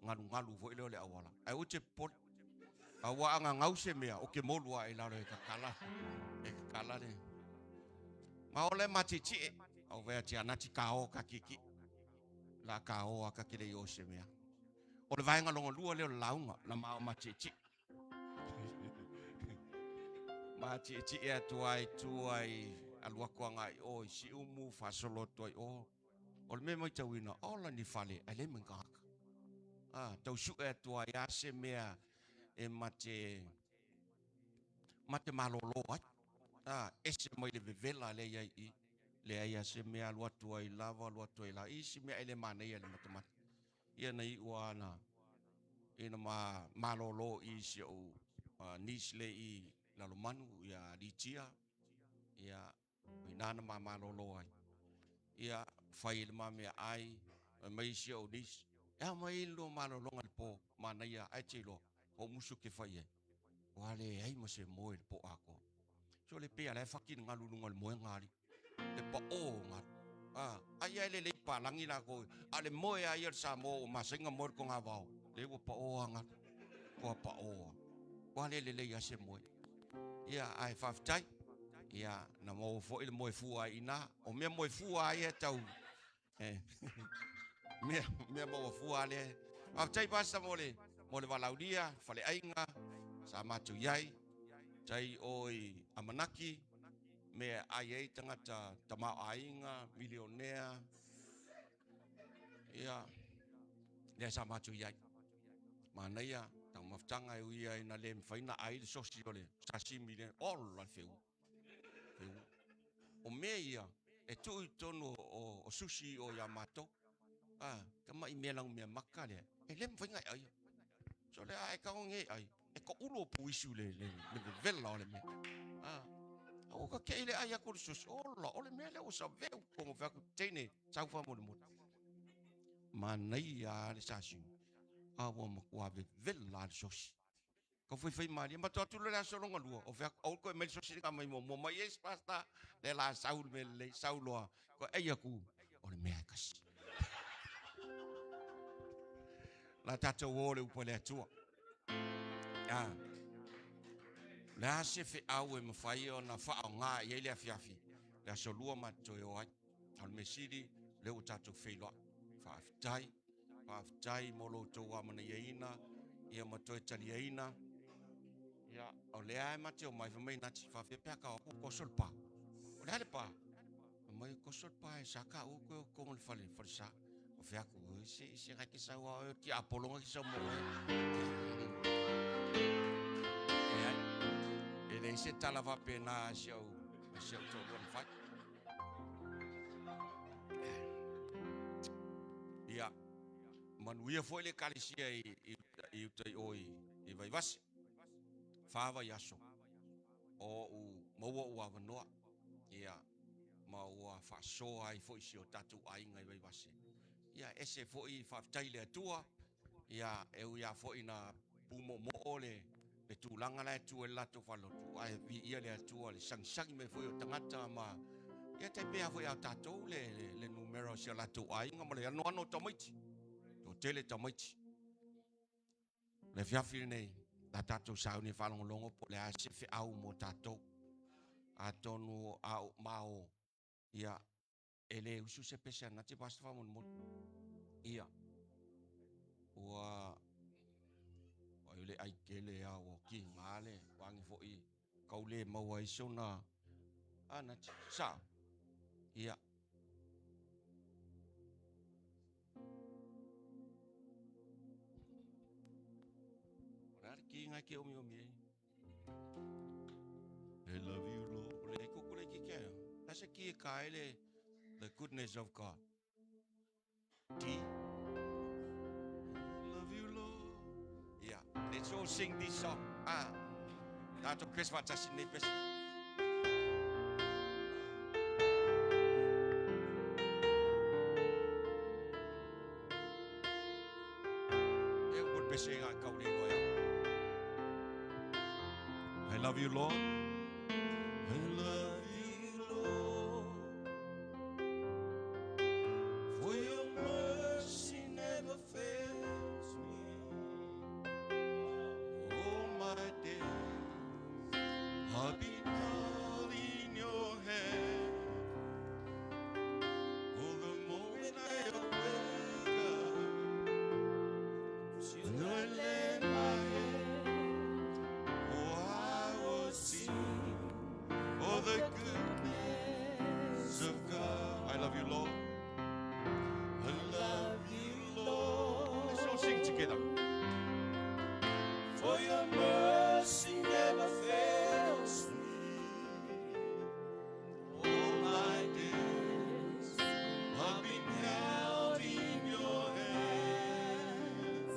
ngalu vo le awala ai o te pot awa anga ngause mea o ke molua e la e kala le ma ole matichi o ve ti anati kao ka kiki la kao ka kile yo se mea o le vainga longa lua le launga na ma matichi matichi e tuai alua kwanga o si umu fa solo toi o le me mai tawina o la ni fale ale menga tau su e tuai a se mea e mate malolo ese mai le vevela le ai le ai se me alua tuai lava alua tuai la isi me ele mana ia le matemat ia nei uana ina malolo I sio nisle I lalomanu ia litia ia inana malolo ai ia fai le mame ai mai sio nis e mai lo malolo ngal po mana ia ai chilo o musu ke fai e wale ai mo se mo po ako so le pe ala fakin ngalulu ngal mo ngari le pa o ngat ai ai le palangi la ko ale mo e ai sa mo masenga mo ko ngavao le pa o ngat ko pa o wale le ya se mo ia ai faftai ia na mo fo il mo fu ai na o me mo fu ai e tau me mo fu ale faftai pasta mo le valaudia fale ainga sa matu yai tai oi amanaki me ai tangata tama ainga milionea ia le sa matu yai mana ia tang maftanga ia ina le faina ai le sosiole sashimi le all feu o me ia e tu tono o sushi o Yamato kama I melang me makale e lem fainga ai so le ai ka nge ai e ko ulo puisu le vela le me o ka ke ile ai ko sus ole me le o sa veu ko va tene sa fa mo manai ya le sashi wo mo wa vela sos ko foi mali ma tu le so longa lu o va o ko me sos ka mai mo mai es pasta le la saul me le saulo ko ai ku ole me kas la tata wo le po le tu la se fe au me fai ona fa nga ye le afiafi la so lua ma to yo al mesidi le o tatu fe lo fa tai mo lo to wa mana yeina ia ma to italiana ia o le ai ma te o mai fa mai na fa fe pe ka ko sol pa o le pa mai ko sol pa e saka o ko le fale sa o fe aku se ga ke sa wa ti apolonga ki sa mo e se talava pena se to bon fai ia manuia foi le kalisia I oi vai vas fava yaso o mo wa no ia ma wa fa so ai foi si o tatu ai ngai vai vas ia ese foi fa taile tua ia eu ia foi na pumo mo ole le tulanga la tu la tu falo tu ai vi ia le tu le sang me foi o tangata ma ia te pe foi a tatu le numero si la tu ai ngam le no tomaiti to tele tomaiti le fiafi nei la tatu sa ni falong longo po le asi fe au mo tatu atonu au mao ia ele usu se pesa na te basta fa mo ia wa le ai kele a o ki ngale wangi fo I kaule mau ai sona ana sa ia rar ki nga ke o mi I love you Lord le ko le ki ke asa ki kaile the goodness of God T let's all sing this song. Dato Christmas as in nepes. Eu would be saying I love you, Lord. I love you, Lord. For your mercy never fails me. I've been held in your hand. Oh, the moment I wake up, till I lay my head, oh, I will sing for the goodness of God. I love you, Lord. I love you, Lord. Let's all sing together. For your mercy never fails me. All my days I've been held in your hands.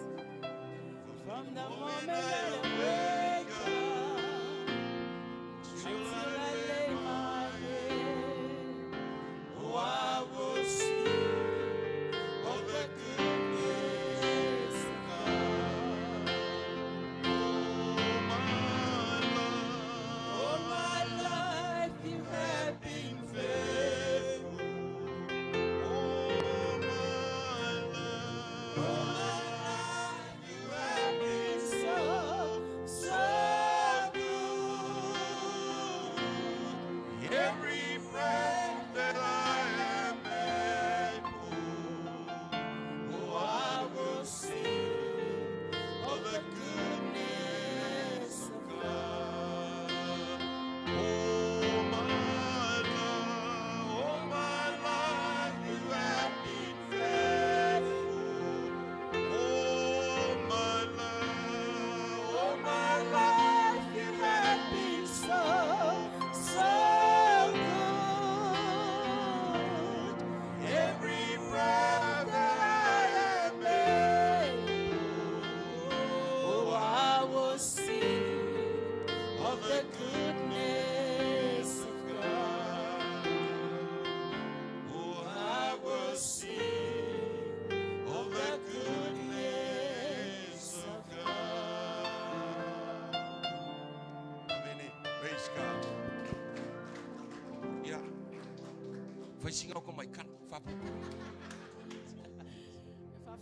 Singa ko mai kan fa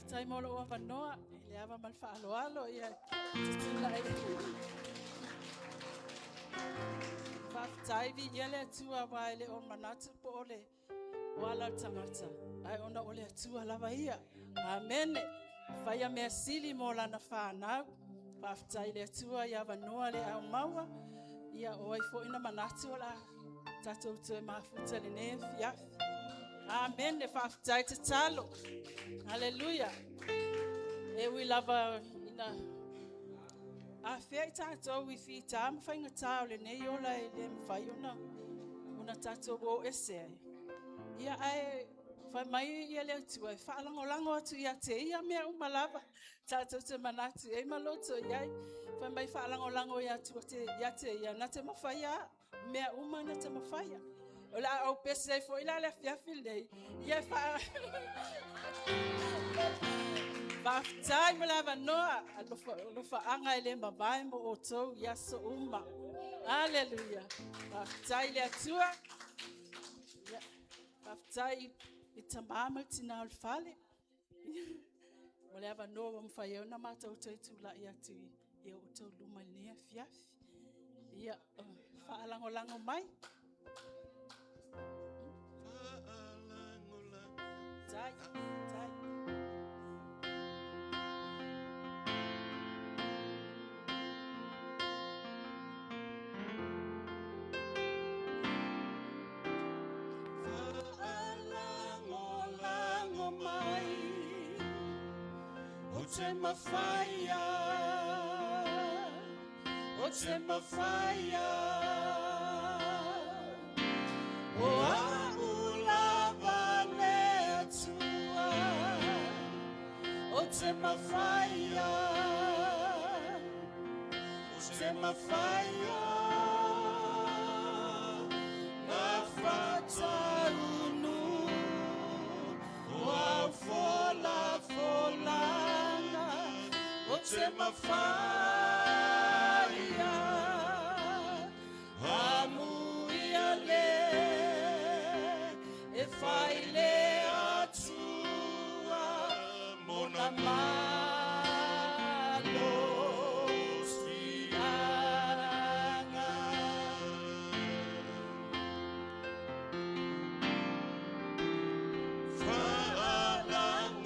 Tai mo lo wa noa le ava mal fa alo ia tula e fa tai vi ele tua vai le on manatu po ole wala tangata ai ona ole tua lava ia amen fa ia me sili mo la na fa na fa tai le tua ia va noa le au maua ia oi fo ina manatu la tatou te mafuta le ne fia amen le fa tai te talo. Hallelujah. E we love ina a fei tatou wi fi tam fainga tau le nei ola e le fai una tatou o ese. Ia ai fa mai ia le tu ai fa lango atu ia te ia me uma lava tatou te manatu e maloto ia fa mai fa lango ia tu te ia na te mafaya me uma na te mafaya. Ola o pese fo ila le fia filei ia fa Baftai malava noa alofa anga ele mabai mo oto yaso uma. Hallelujah. Baftai le atua. Baftai itamama tina alfale. Malava noa mfayo na mata oto itula ia tu ia oto luma lea fiaf. Ia faalango lango mai. Tai. Otema fire, Otema fire, Oaula Vanetua, Otema fire, Otema fire, Nafata unu, Wafola fola. Otema fire, amuiale, efaile atua, monamalo stianga. Faalango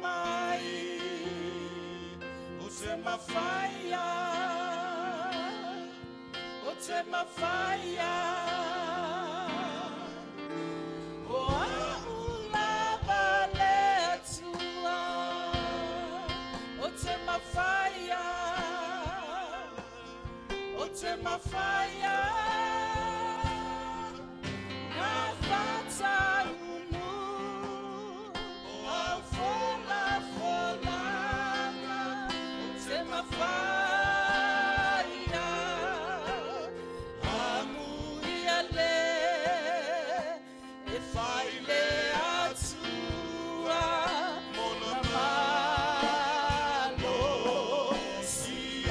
mai. Otema fire, Otema fire, Oaula Vanetua, Otema fire, Otema fire, Nafata unu, Afola fola. Otema faia amuia le e fai le atua na malo sianga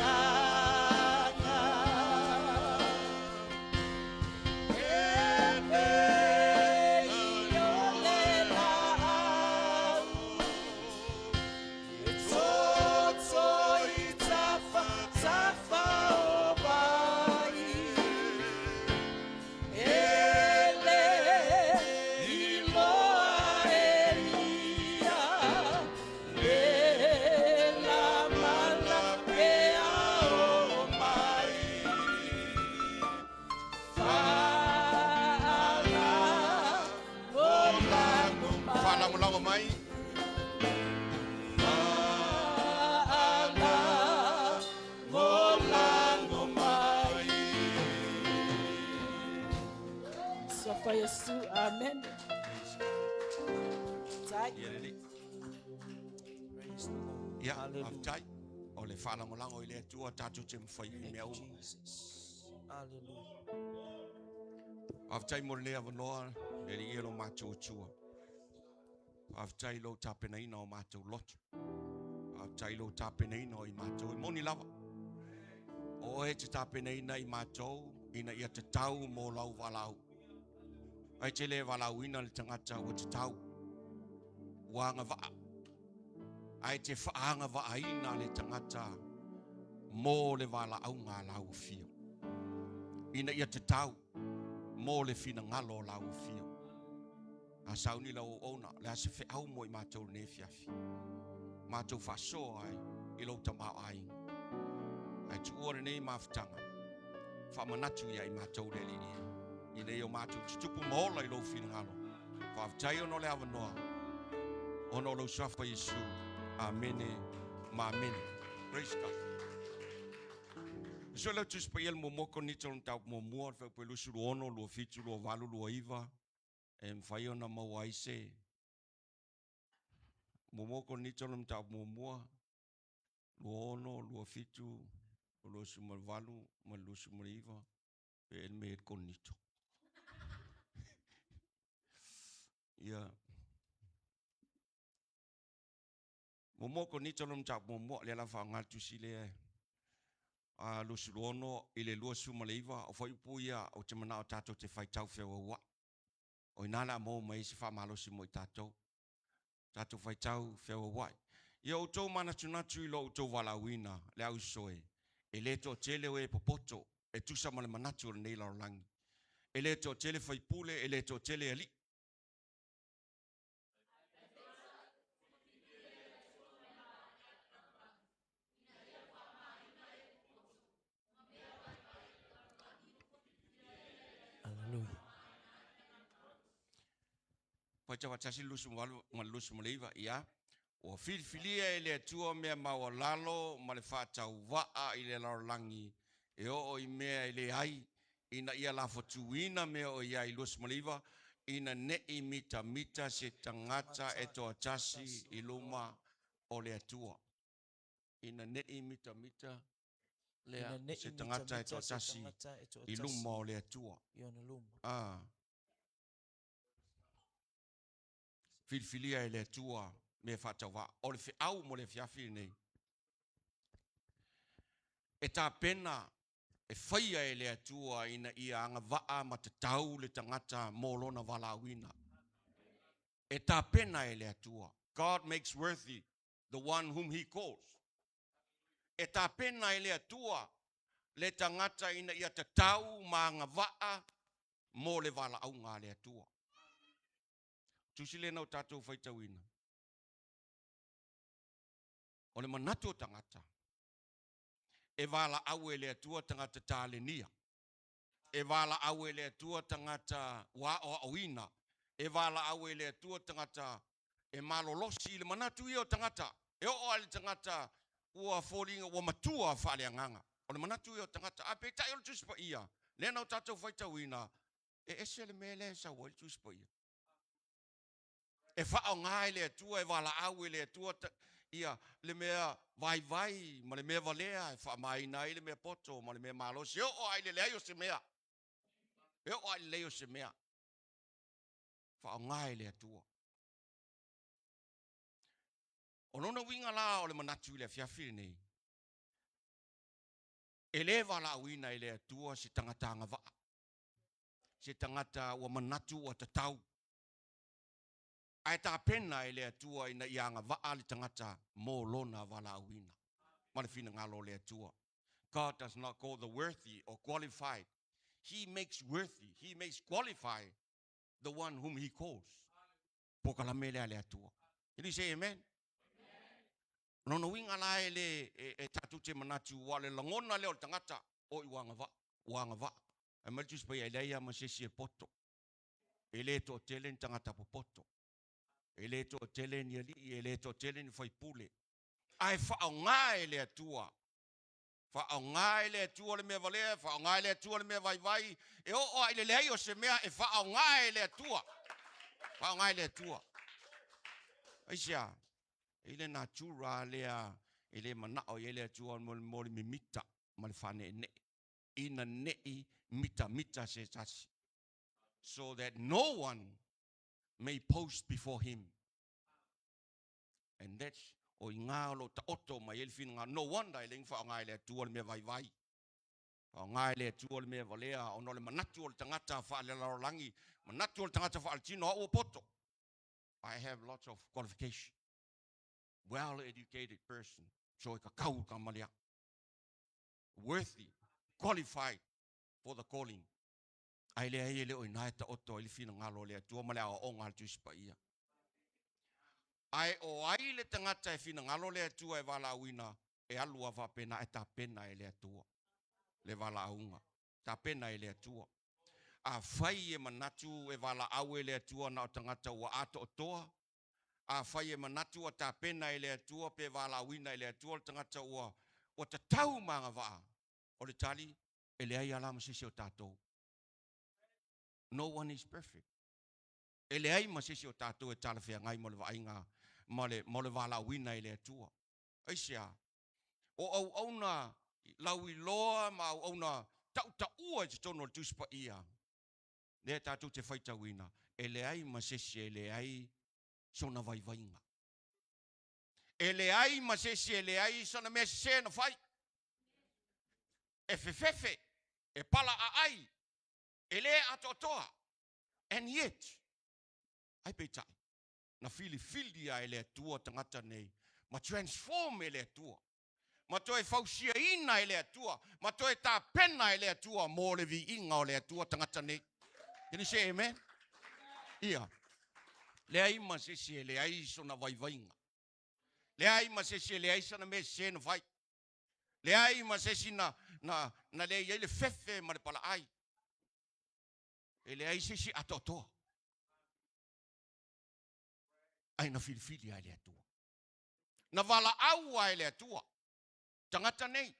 e io le lau e toto i tafa tafa o vai ele iloa elia ela mala e ao mai fala volando mai Fala mulanga mai. fala volando mai Sofa Yesu amen Tai Ya, aftai. Ole fala mulanga o ile tua tatu te mfai me au. Aftai mo le avanoa e ri ero macho chua. Aftai lo tapena ina o macho lot. Aftai lo tapena ina o i macho moni lava. O e te tapena ina i macho ina ia te tau mo lau walau. Ai te le walau ina le tangata o te tau. Wanga waa. Ai te whaanga waa ina le tangata mo le wala au ngā lau fio. Ina ia te tau mo le fina ngalo lau fio. A sauni lau ona le ase fe au mo i mātou ne fiafi. Mātou whasoa ai i lau tamau ai. Ai tu ore nei mawhtanga. Whamanatu ia i mātou le li ia. I le o mātou tutupu mola i lau fina ngalo. Whawtai ono le awanoa. Ono lau safa Yesu. Amene. Ma amene. Praise God. So lau tu spaiel mo moko ni tonu tau mo mua. Whau pe lusu lu ono, lu fitu, lu valu, lu iwa. E mwhai ona mau aise. Mo moko ni tonu tau mo mua. Lu ono, lu fitu, lu lusu mo valu, mo lusu mo iwa. Pe el me konito. Ya. Mo moko ni tonu tau mo mua. Le la wha ngatu si le a lusu lu ono, ile lua suma le iwa. O whai upu ia o te mana o tato te whai tau whiawa wa. O inana mo mai se wha malosi mo i tato. Tato whai tau whiawa wai. Ia o tau mana tunatu ilo o tau walawina le au soe. E le to tele o e popoto. E tusa ma le manatu o le neila o langi. E le to tele whai pule, e le to tele ali. Pai tawa tasi lusu walu, ma lusu maleiva, ia. O filfilia e le atua mea maua lalo, ma le whātau waa i le larolangi. E o i mea i le ai, ina ia la fotuina mea o ia i lusu maleiva, ina nei mita mita se tangata e toa tasi i luma o le atua. Ina nei mita mita lea se tangata e toa tasi i luma o le atua. Ah. Filfilia e le atua me whatawa. O le whiau mo le whiawhi nei. E tā pena e whaia e le atua ina ia anga waa ma te tau le tangata molona walawina. E tā pena e le atua. God makes worthy the one whom he calls. E tā pena e le atua le tangata ina ia te tau ma anga waa mo le wala au ngā le atua. Tusile nau tātou whaitauina. O le manatu o tangata. E wala au e le atua tangata tālenia. E wala au e le atua tangata wa o auina. E wala au e le atua tangata e malolosi le manatu i o tangata. E o ale tangata ua fōringa ua matua whale anganga. O le manatu i o tangata. A pe tai o le tuspa ia. Le nau tātou whaitauina. E ese le mele sa o le tuspa ia. E whao ngai le atua, e wala au e le atua, ia le mea vai ma le mea valea e whaamai nai le mea poto ma le mea malosi o ai le leo se mea o ai le leo se mea whaongai le atua o nona winga la o le manatu le fiafi nei e le wala wina i le atua si tangata anga waa si tangata ua manatu ua tatau ai ta pena i le atua ina ianga waa le tangata mo lona wala wina ma le fina ngalo le atua. God does not call the worthy or qualified. He makes worthy, he makes qualified the one whom he calls. Pokala mele ale atua. Can you say amen? No no winga la ele e tatu te manatu wale langona le o tangata o i wanga va. E maltus pa ele ia masesi e poto. Ele to telen tangata po poto. Ele to telen yali, ele to telen fai pule. Ai whaonga ele atua. Whaonga ele atua le mea valea, whaonga ele atua le mea vai. E o ai le lei o se mea e whaonga ele atua. Whaonga ele atua. Aisia, ele na chura lea, ele manao ele atua mole mimita, male whane ne. Ina nei mita se tasi. So that no one may post before him. And that's o inga lo ta oto mai elfin nga no wonder ele fa nga ele tu le me vai nga ele tu le me valea o no le manatu o tangata fa le langi manatu o tangata fa altino o poto. I have lots of qualification, well educated person, so ka kau ka malia, worthy, qualified for the calling. Ai le o ina ta oto elfin nga lo le tu malia o nga tu spaia. Ai o ai le tangata e fina ngalo le atua e wala wina e alua wa pena e ta pena e le atua le wala aunga ta pena e le atua a fai e manatu e wala au e le atua na o tangata ua ato otoa a fai e manatu a ta pena e le atua pe wala wina e le atua o tangata ua o ta tau manga waa o le tali e le ai alama sisi o tatou. No one is perfect. E le ai masisi o tatou e tala fea ngai mo le wainga mole wala wina i le atua. Aisia, o au na lau i loa ma au na tau ua i te tono le tuspa ia. Le tātou te whaita wina. E le ai masesi e le ai sona vai vainga. E le ai masesi e le ai sona mea se na whai. E fefefe, e pala a ai, e le atotoa. And yet, ai peitai. Na fili ai le atua tangata nei. Ma transform ele atua. Ma toe fausia ina ele atua. Ma toe tā pena ele atua. Mo le vi inga o le atua tangata nei. Can you say amen? Ia. Le ai ma sesi le ai sona vai vainga. Le ai ma sesi le ai sona me se na vai. Le ai ma sesi na le ai le fefe ma le pala ai. E le ai sesi atotoa. Ai na fili ai le atua. Na wala au ai le atua. Tangata nei.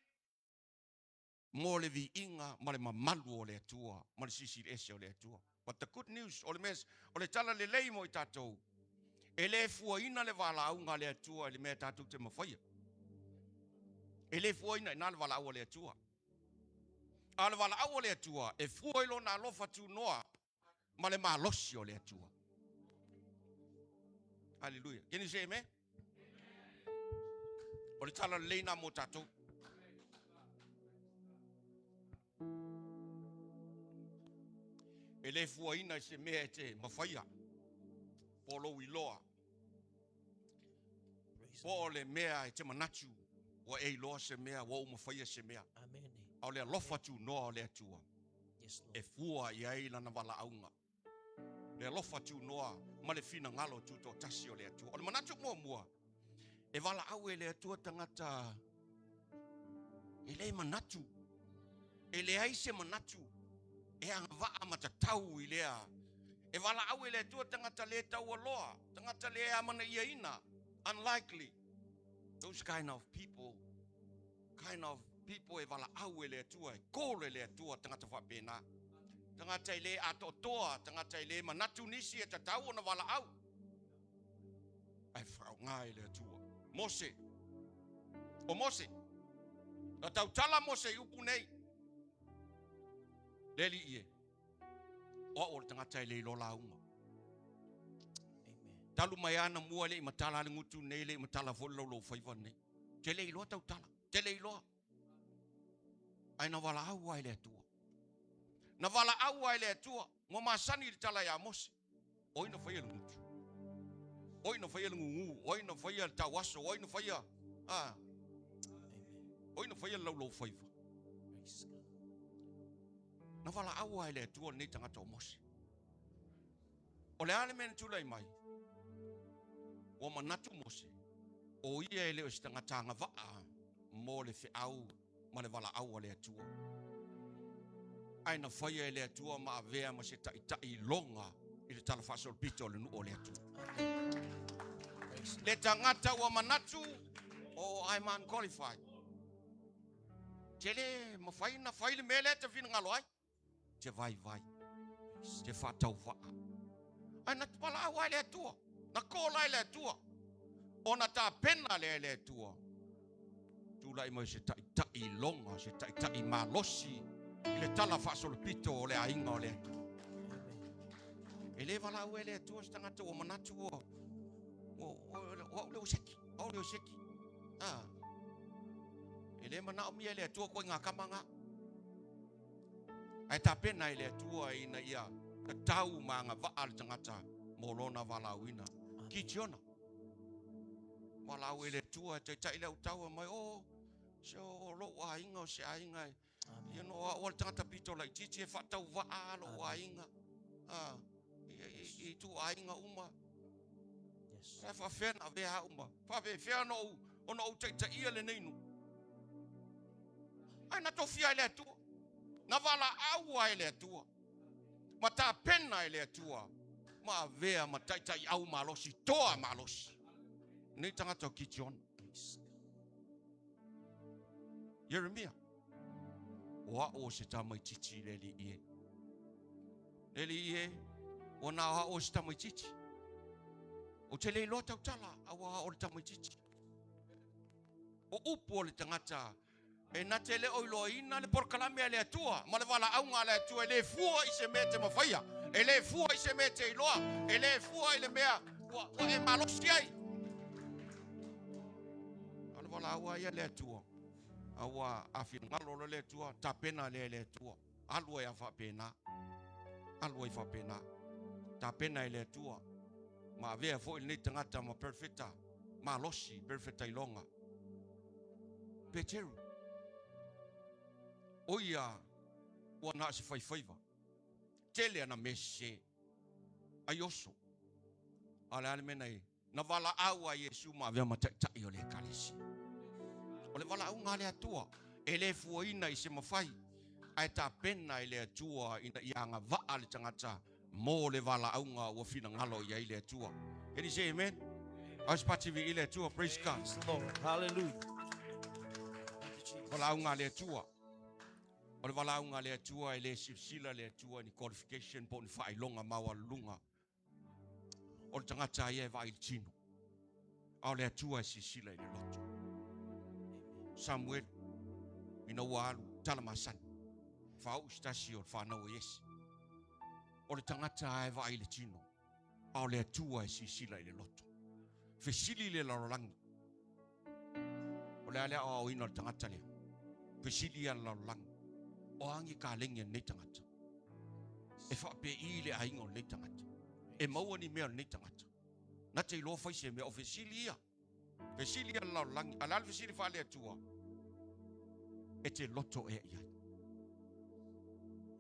Mo le vi inga, ma le mamalu o le atua, ma le sisi ese o le atua. But the good news, o le mes, o le tala le lei mo i tatou. E le fua ina le wala au ngā le atua, le mea tatou te mawhaia. E le fua ina ina le wala au o le atua. A le wala au o le atua, e fua ilo na alofa tu noa, ma le malosi o le atua. Hallelujah. Can you say amen? O le tala leina mo tatou. E le fua ina se mea te mawhaia. Polo i loa. Po le mea e te manatu. Wa e loa se mea, wa umawhaia se mea. Amen. O le alofa tu noa o le atua. Yes, Lord. E fua i aila na wala aunga. Le alofa tu noa, ma le fina ngalo tu to tasi o le atua. O le manatu mua. E wala au e le atua tangata. E le manatu. E le aise manatu. E anga waa matatau i lea. E wala au e le atua tangata le tau aloa. Tangata le amana ia ina. Unlikely. Those kind of people e wala au e le atua. E kore le atua tangata whapena. Tangata i le atotoa. Tangata i le manatu nisi e tatau na wala au. Ai whao ngā e le atua. Mose. O Mose. Na tau tala Mose i upu nei. Leli ie. O tangata i leilo launga. Talu mai ana mua le i matala le ngutu nei le i matala folo lo faiva nei. Te leilo tau tala. Te leilo. Ai na wala au ai le tua. Na wala au ai le tua. Mo masani i tala ya Mose. Oi na faia le ngutu. Oi na faia le ngungu. Oi na faia le tawaso. Oi na faia. Oi na faia le lo faiva. Na wala au ai le tua nei tangata o Mose. O le ale mena tulai mai. O manatu Mose. O ia ele o sitanga tanga vaa. Mo le fe au. Ma le wala au le atua. Ai na faia ele atua ma avea ma se tai longa. I le tala fasol pito le nu o le atua. Le tangata o manatu. O I'm unqualified. Tele ma faina faile mele te fina ngalo ai. Te vai. Te fatau vaa. Ai na pala au ai le atua. Na kola ai le atua. Ona ta pena le atua. Tula mo se tai longa, se tai malosi. Le tala fasol pito o le ainga o le. Ele vala o ele atua stanga to o manatu o. O le seki. O le seki. Ele mana o mi ele atua ko nga kamanga. Ai ta pena ele atua ina ia. Tau manga vaal tangata molona vala wina. Kichiona. Wala ele tua te tai le tau mai o so lo wa inga se ainga. You know o tangata pito lai chichi fa tau va lo wa inga. I tu ainga uma. Yes. Fa fena ve ha uma. Fa ve fena no ono te ia le nei nu. Ai na to fia le tua. Na vala au ai le tua. Ma ta pena ele tua. Ma vea ma tai au malosi toa malosi. Nei tangata kichion. Jeremia. Wa o se tamai chichi leli ie. Leli ie. O na o se tamai chichi. O te leilo tau tala. Awa o le tamai chichi. O upo le tangata. E na te le oilo ina le porkalame le atua. Ma le wala aunga le atua. E le fua i se mete mawhaia. E le fua i se mete iloa. E le fua i le mea. Wa e malosi ai. Ale wala aua ia le atua. Aua afin ngalo le atua. Tapena le atua. Alua ia whapena. Alua i whapena. Tapena le atua. Ma vea fo il nei tangata ma perfecta. Ma losi perfecta ilonga. Peteru. Oia. Wana se faiva. Tele ana mese. Ayoso. Ale menai. Na wala aua Yesu ma vea matai o le kalisi. O le wala au ngā le atua. E le fuaina i se mawhai. Ai ta pena i le atua ina ianga vaa le tangata. Mo le wala au ngā ua fina ngalo i le atua. Can you say amen? As pativi i le atua. Praise God. Lord. Hallelujah. Wala au ngā le atua. O le wala au ngā le atua i le sila le atua ni qualification po ni whai longa maua lunga. O le tangata ia e vai le tino. Au le atua i sila i le loto. Samuel ina walu tala masani. Fau stasi o whanau yesi. O le tangata ai vai le tino. Au le atua i sila i le loto. Fesili le larolangi. O le alea o ina le tangata lea. Fesili ala larolangi. O angi ka lengi nei tangata. E whape i le aingo nei tangata. E maua ni mea nei tangata. Na te ilo faise mea o fesili ia. Fesili ala larolangi. Alal fesili wha le atua. E te loto e ia.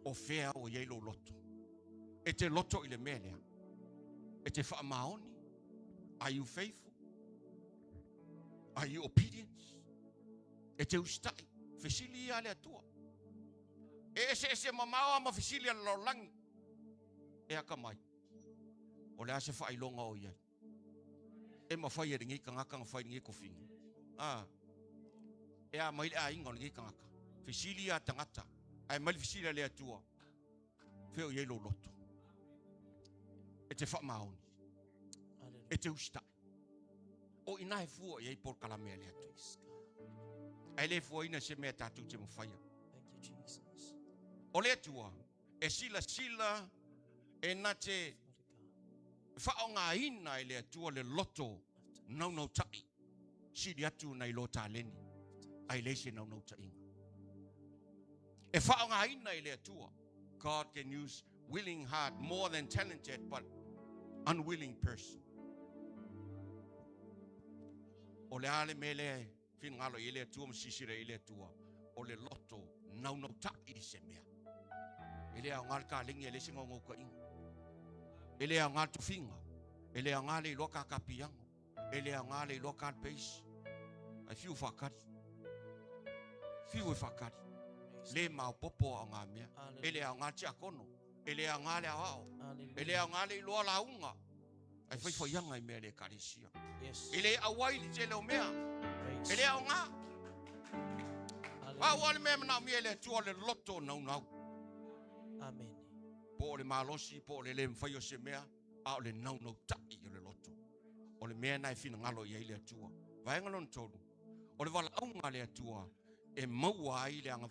O fea o yelo loto. E te loto i le mea lea. E te wha maoni. Are you faithful? Are you obedient? E te ustai. Fesili ia le atua. E se mamawa ma fesili ala larolangi. E aka mai. O le ase wha ilonga o iai. E ma whai e ringi kangaka nga whai ringi kofingi. E a mai le a inga o ringi kangaka. Fesili a tangata. Ai mai fesili le atua. Feo yelo loto. E te wha maoni. E te ustai. O ina e fu ye por kala me le tu. Ai le fu ina se me tatu te mo faia. Thank you, Jesus. O le tua e sila e na te whaonga ina e le tua le loto nau tai. Siri atu nei lo taleni. Ai le se nau tai. E whaonga ina e le tua. God can use willing heart more than talented but unwilling person. O le ale mele fin ngalo ile tua msisire ile tua. O le loto nau tai se mea. Ele a ngal ka lingi ele singo ngau ka inga. Ele a ngal tu finga. Ele a ngal lo ka kapiango. Ele a ngal lo ka peis. Ai fiu fakat. Fiu fakat. Le mau popo a ngā mea. Ele a ngā tia kono. Ele a ngā le ao. Ele a ngā le loa launga. Ai fai ianga I mea le karisia. Ele a wai li te leo mea. Ele a ngā. Wa wale mea mana mea le tua le loto nau. Amen. Po le malosi, po le mwhai o se mea. A le nau tai o le loto. O le mea nai fina ngalo I le tua. Vai ngalon tolu. O le wala aunga le tua. E maua ai le anga.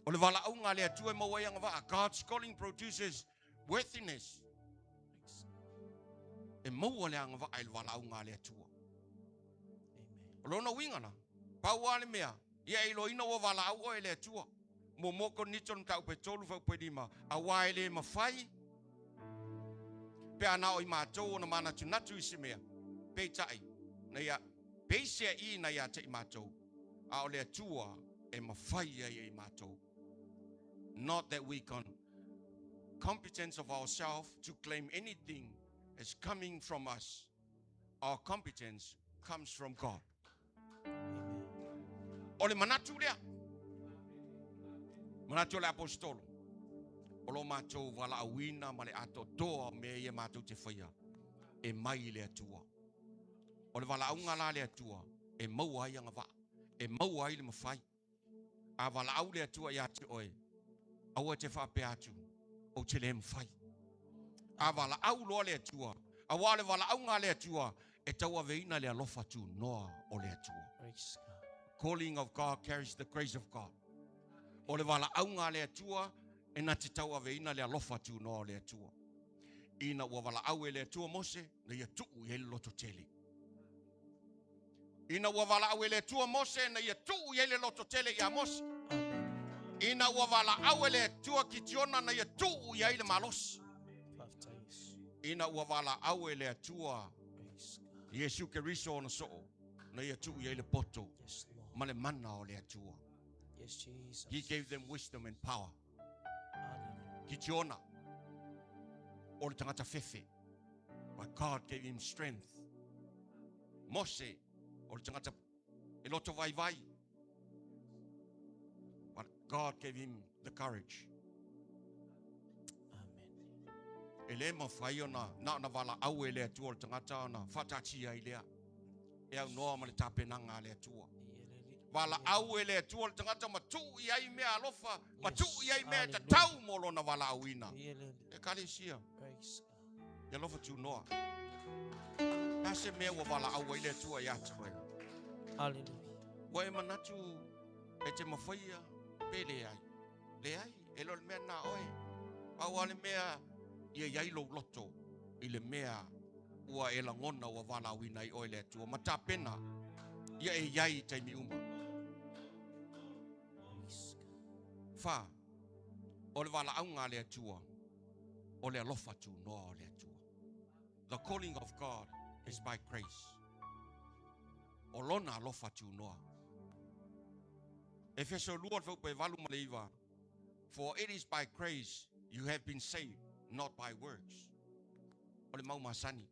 O le wala aunga le atua mo wai anga. God's calling produces worthiness. E maua le anga ai le wala aunga le atua. O lona wingana. Pau ale mea. Ia ilo ina wa wala au le atua. Mo moko niton tau pe tolu fa pe dima. A wai le mawhai. Pe ana o I mātou na mana tunatu I se mea. Pe tai. Na ia. Pe sea I na ia te I mātou. A o le atua. E mawhai ai I mātou. Not that we can competence of ourselves to claim anything as coming from us. Our competence comes from God. Ole manatu lea. Manatu le apostolo. Olo mātou wala awina ma le ato toa me ia mātou te whaia. E mai le atua. Ole wala aunga la le atua. E mau ai anga wa. E mau ai le mawhai. A wala au le atua ia te oe. Aua te whape atu. O te le mawhai. A wala au loa le atua. A wale wala aunga le atua. E taua veina le alofa tu noa o le atua. Praise God. Calling of God carries the grace of God. O le wala aunga le atua. E na te taua veina le alofa tu noa o le atua. Ina ua wala au e le atua mose. Na ia tuu i ele loto tele. Ina ua wala au e le atua mose. Na ia tuu i ele loto tele i a mose. Ina ua wala au e le atua ki tiona. Na ia tuu i ele malosi. Ina ua wala au e le atua. Yesu Keriso ona soo. Na ia tuu i ele poto. Ma le mana o le atua. Yes, Jesus. He gave them wisdom and power. Ki tiona. O le tangata fefe. But God gave him strength. Mose. O le tangata e loto vai vai. But God gave him the courage. E le mawhai ona na wala au e le atua o le tangata ona whatatia I lea. E au noa ma le tapenanga le atua. Wala au e le atua o le tangata ma tu I ai mea alofa. Ma tu I ai mea ta tau molo na wala au ina. E kare sia. E alofa tu noa. Hase mea wa wala au e le atua I ata koe. Hallelujah. Wa e manatu e te mawhaia pe le ai. Le ai. E lo le mea na oe. Au ale mea ia iai lo loto I le mea ua e la ngona ua wala wina I oile atua. Ma tā pena ia e iai taimi uma. Wha, o le wala aunga le atua, o le alofa tu noa o le atua. The calling of God is by grace. O lona alofa tu noa. Efeso lua pe valu maleiva. For it is by grace you have been saved. Not by works. Ole mau masani.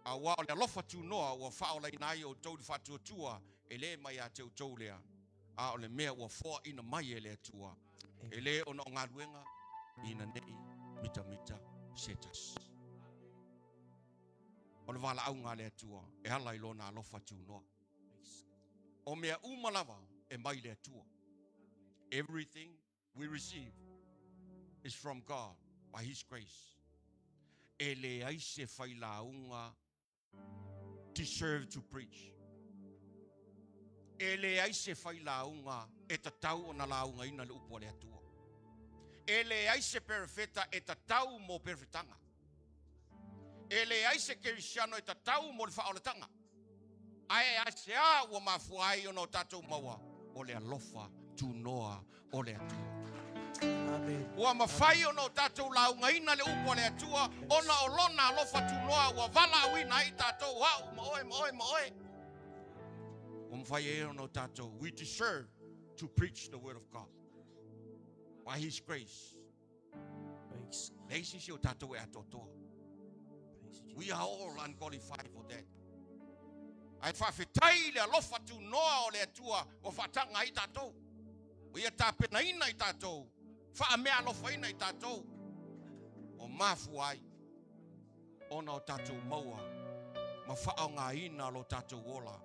A wa ole alofa tu noa wa fa ole nai o tau fa tu tua ele mai a te tau lea. A ole mea wa fo ina mai ele tua. Ele ona ngā ruenga ina nei mita setas. Ole wala au ngā lea tua e hala I lona alofa tu noa. O mea umalawa e mai lea tua. Everything we receive is from God. By His grace. Ele ai se whailaunga deserve to preach. Ele ai se fai launga e tatau o na launga ina le upo le atua. Ele ai se perfeta e tatau mo perfetanga. Ele ai se kerisiano e tatau mo le whaoletanga. Ai ai se a ua mafuai o no tatou maua o le alofa tu noa o le atua. Amen. Ua mawhai o no tatou launga ina le upo le atua ona o lona alofa tu noa ua vala awina i tatou wau ma oe. We deserve to preach the word of God by His grace. Praise God. Praise God. We are all unqualified for that. Ai whawhetai le alofa tu noa o le atua o whatanga i tātou. We are tāpena ina i tātou. Whaamea alofa ina i tātou. O mafu ai. Ona o tātou maua. Ma whaonga ina lo tātou wola.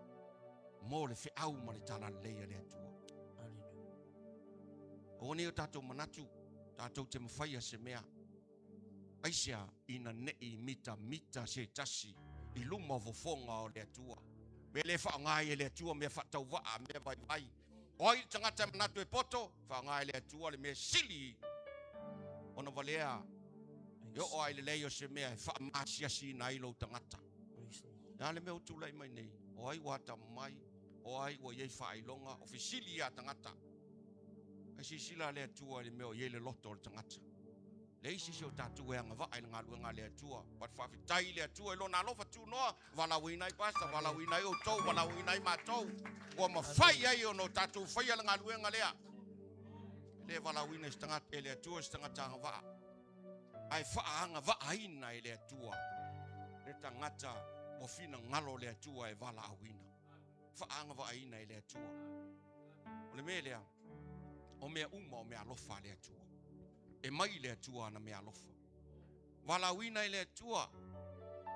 Mo le au ma le tala leia le atua. O ne o tātou manatu, tātou te mawhaia se mea. Aisia ina nei mita se tasi, i luma vofonga o le atua. Me le whaongai le atua mea whatau waa, mea vai. Oi tangata manatu e poto, whaongai le atua le mea sili. Ona valea, yo o ai le leio se mea, whaamasiasi na ilo tangata. Nā le mea utulai mai nei, o ai wata mai, o ai wa yei whailonga o fisili a tangata. E si sila le atua le meo ye le loto le tangata. Le isi si o tatu e anga vai ngā luenga le atua. Pat whawhitai le atua e lona alofa tu noa. Wala winai pasta, wala winai o tau, wala winai mātou. Ua mawhai ai o no tatu whaia le ngā luenga lea. Le wala winai stangata e le atua stangata anga waa. Ai wha anga waa ina e le atua. Le tangata mo fina ngalo le atua e wala awina. Whaanga wa aina i le atua. O le mea lea, o mea uma o mea alofa le atua. E mai le atua na mea alofa. Wala wina i le atua.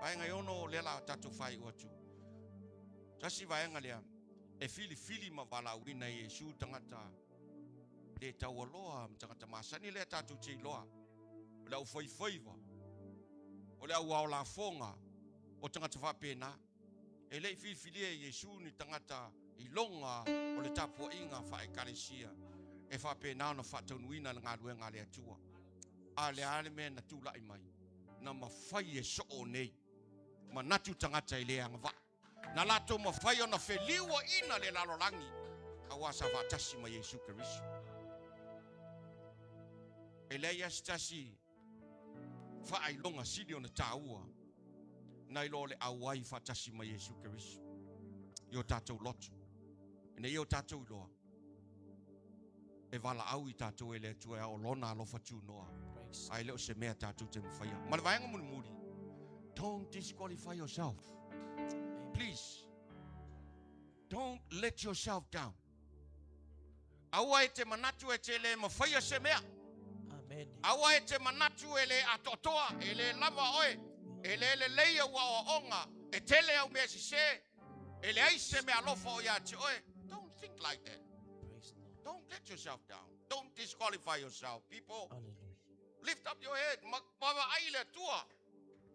Vaenga iono le la tatu whai o atu. Tasi vaenga lea, e fili ma wala wina i Yesu tangata. Le tau aloa, tangata masani le tatu te iloa. O le au whaiwhaiwa. O le au la fonga. O tangata whapena. E lei fili e Yesu ni tangata i longa o le tapua inga wha e karesia. E wha pēnā na wha taunuina ngā luenga le atua. A le ale mea na tūlai mai. Na mawhai e so o nei. Ma natu tangata i le anga wa. Na lato mawhai o na wheliua ina le lalolangi. A wasa whatasi ma Yesu Keriso. E lei astasi wha ai longa sili o na tāua. Na ilo le awai whatasi ma Yesu Keriso. Io tātou lotu. E nei o tātou iloa. E wala au i tātou e le atua o lona alofa tū noa. Ai leo se mea tātou te mwhaia. Ma le vaenga muri. Don't disqualify yourself. Please. Don't let yourself down. Aua e te manatu e te le mwhaia se mea. Amen. Aua e te manatu e le atotoa, e le lava oe. E le leia ua o onga. E tele au mea si se. E le aise mea alofa o ia te oe. Don't think like that. Don't let yourself down. Don't disqualify yourself, people. Hallelujah. Lift up your head. Baba aile tua.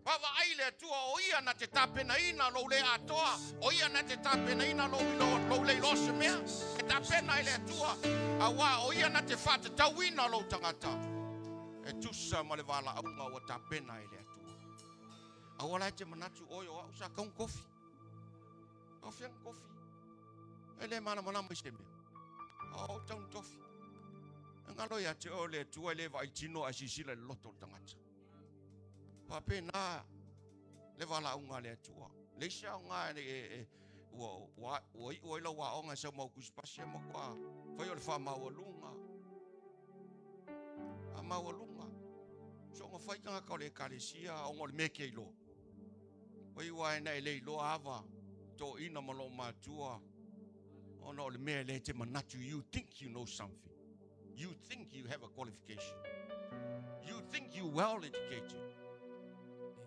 Baba aile tua. O ia na te tapena ina lo le atoa. O ia na te tapena ina lo le lose mea. E tapena ile tua. Awa o ia na te fata tawina lo tangata. E tusa ma le wala aunga o tapena ile tua. Awala te manatu oyo au sa kaun kofi. Afiang kofi. Ele mana mana mai se mea. Oh, taun tofi. Ngalo ya te o le tua le vai tino asisila le loto tangata. Pape na le wala unga le tua. Le sha unga e o ilo wa onga sa mau kuspasia mo kwa. Foi o fa mau lunga. A mau lunga. So ngo fai tanga ka le kalesia o ngol meke ilo. Oi wa na le ilo ava to ina malo matua. Oh no, you think you know something. You think you have a qualification. You think you're well educated.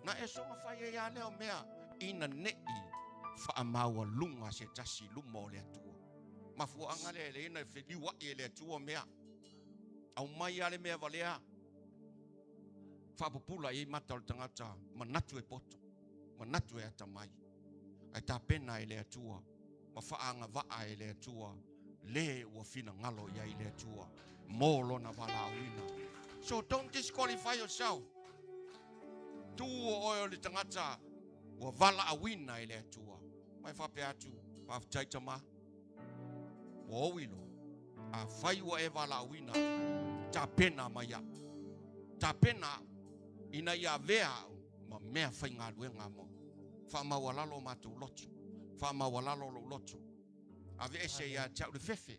Na e so mawhai ya leo mea ina nei whaamaua lunga se tasi luma o le atua. Mafuanga le ina whiliwa e le atua mea. Au mai ale mea valea. Whapupula e mata o tangata manatu e poto. Manatu e atamai. Ai ta pena ile atua. Ma faanga va ile atua. Le ua fina ngalo ia ile atua. Molo na vala awina. So don't disqualify yourself. Tu o le tangata ua vala awina ile atua. Mai whape atu. Whaftai tama. Wa owilo. A whai ua e vala awina. Ta pena maya. Ta pena ina ia vea ma mea whai ngā luenga mo. Wha mawalalo mātou lotu. Wha mawalalo lo lotu. Ave ese ia tau le fefe.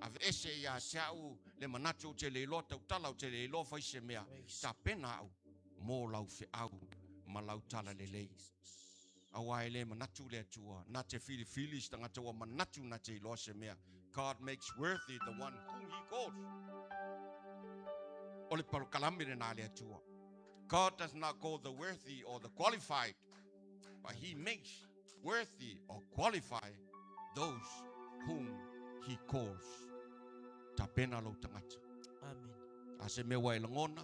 Ave ese ia tau le manatu te le ilo tau talau te le ilo whai se mea. Ta pena au. Mō lau fe au. Ma lau tala le lei. Awa e le manatu le atua. Na te fili tangata wa manatu na te ilo se mea. God makes worthy the one whom he calls. Ole paro kalamire na le atua. God does not call the worthy or the qualified, but he makes worthy or qualified those whom he calls. Ta pena lo tangata. Amen. Ase me wa elangona,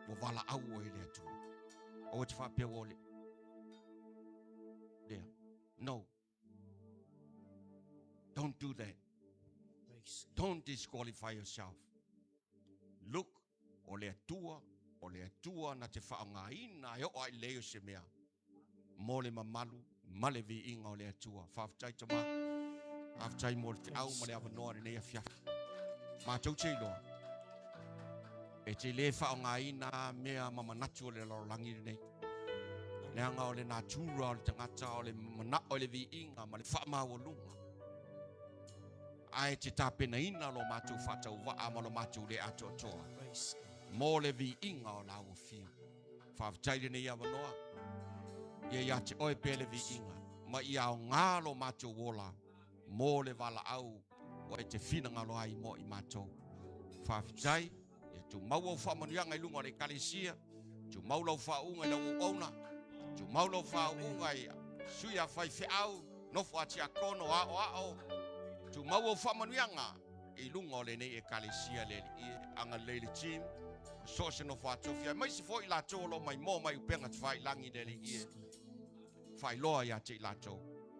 wa vala au o ele atua. O te whapea wole. There. No. Don't do that. Praise Don't disqualify yourself. Look, o le atua na te whaangaina e o ai leo se mea. Mo le mamalu, ma le vi inga o le atua. Whaftai tama, whaftai mo le te au ma le awanoa re nei a fiafi. Ma tau te iloa. E te le whaangaina mea mamanatu o le larolangi re nei. Le anga o le natura o le tangata o le mana o le vi inga ma le whaamau o lunga. Ai te tapena ina lo mātou whatau waa ma lo mātou le ato toa. Praise Mō le vi inga o lau o fia. Whawtaire nei awa noa. Ia te oe pele vi inga. Ma ia o ngā lo mātou wola. Mō le wala au. O e te whina ngalo ai mo i mātou. Whawtai. Ia tu mau au whamanuanga i lunga le kalesia. Tu mau lau whaunga i lau ona. Tu mau lau whaunga i suia whai whiau. Nofo ati a kono a o. Tu mau au whamanuanga. I lunga o le nei e kalesia le anga le team. So se no fa tofia mai se foi la tolo mai mo mai upenga te fai langi dele ie fai loa ia te la to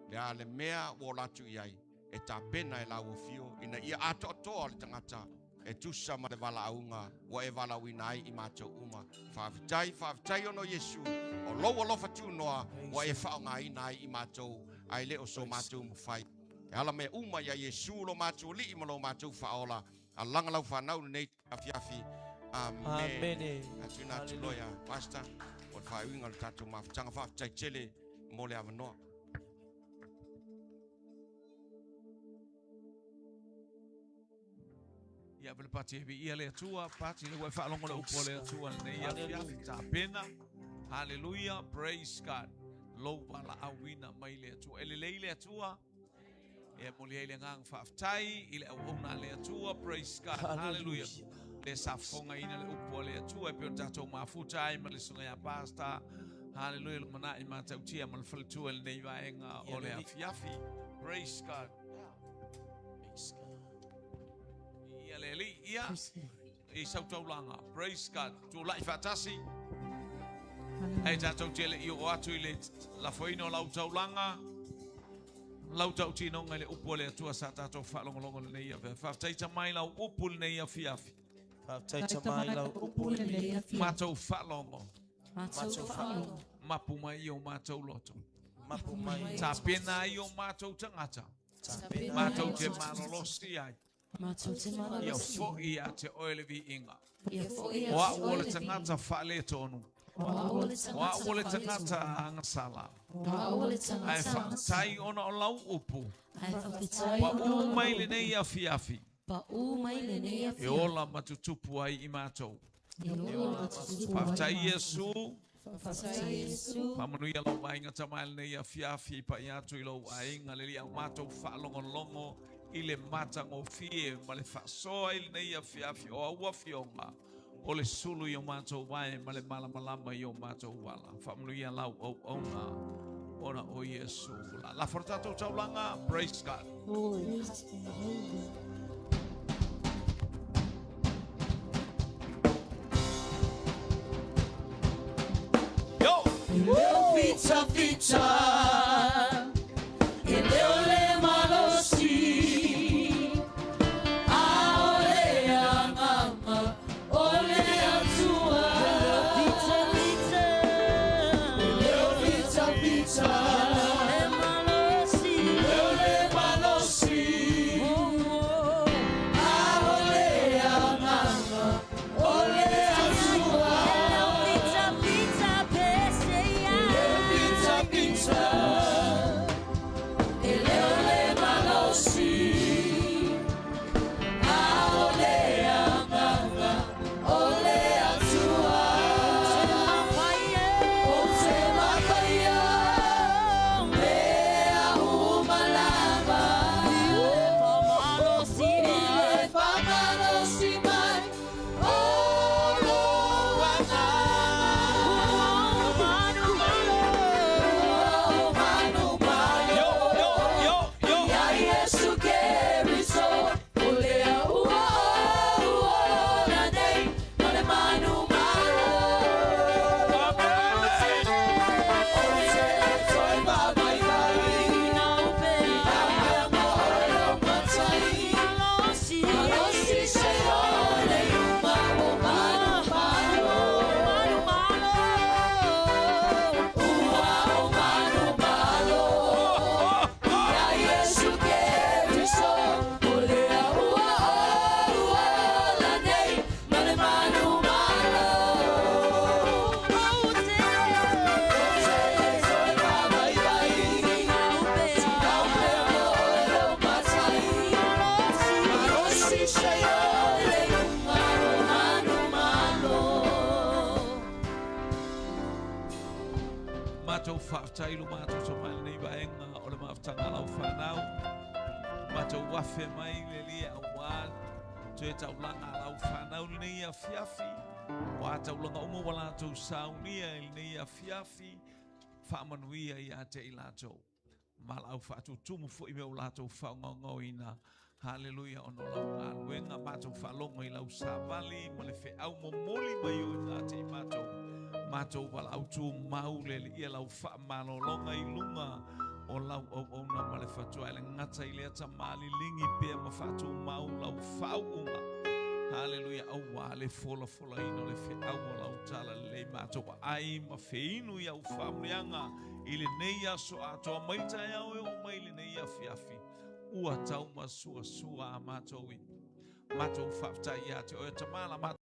le ale mea wo la tu iai e ta pena e la wo fio ina ia ato to le tangata e tusa ma le vala aunga wa e vala winai i mato uma fa vitai ono Yesu o lo fa tu noa wa e fa nga ina i mato ai le o so mato mu fai e ala me uma ia Yesu lo mato li mo lo mato fa ola alanga lau fa nau nei afiafi. Amen. Atuna tuloya pastor o fa winga le tatu mafutanga fa tchele mo le avanoa. Ia vele pati e ia le atua, pati le wai whaalongo le upo le atua nei ia fiafi ta pena. Hallelujah, praise God. Lo wala awina mai le atua. Ele le atua. E mo le ngang whaftai, ile au na le atua, praise God. Hallelujah. Le safonga ina le upo le atua e peo tatou mafuta ai ma le sunga ya pasta. Hallelujah, le mana i ma tautia ma le whaletua le nei vaenga o le afiafi. Praise God. Praise God. Ia le li, ia. I sautaulanga. Praise God. Tu lai fatasi. Ai tatou tele i o atu i le la foino lau taulanga. Lau tau tino ngai le upo le atua sa tatou whalongolongo le nei awe. Whaftaita mai lau upu le nei afiafi. Whaftaita mai lau upu le nei afiafi. Mātou whalongo. Mātou whalongo. Mapu mai i o mātou loto. Mapu mai. Tā pena i o mātou tangata. Mātou te manolosi ai. Ia fo i a te oele vi inga. Wa ole tangata whale tonu. Wa ole tangata angasala. Ai whaktai ona o lau upu. Wa u mai le nei a fiafi. E ola matutupu ai I mātou. Whaktai Yesu. Pamanuia lau ainga tamaile nei a fiafi pa I atu I lau ainga le lia mātou whaalongo I le matango fie ma le whasoa I nei a fiafi o aua fionga. O le sulu I o mātou wae ma le malamalama I o mātou wala. Whamanuia lau au aunga. Ona o Yesu. La fortato taulanga. Praise God. Yo! Pizza, pizza. whaatai lu mātou so mai nei vaenga o le maafutanga lau whanau. Mātou wafe mai le lia awan. To e taulanga lau whanau nei a fiafi. Wa taulanga umo wala tau saunia nei a fiafi. Whaamanuia I a te ilatou. Malau whaatu tumu fo I meo latou whaongongoina. Hallelujah ono lau ngā luenga mātou whalongo I lau sāvali ma le wheau momoli mai o ngā te mātou. Mātou wala au tū maule li ia lau whaamalolonga I lunga o lau au na ma le whatua ele ngata I lea ta mali lingi pia ma whaatu mau lau whauunga. Hallelujah au wā le fola ino le wheau o lau tala le mātou wa ai ma wheinu I au whaamrianga I le nei aso atoa maita e au e o mai le nei a fiafi. Ua tau ma sua a mātou I. Mātou whaftai I a te oia tamala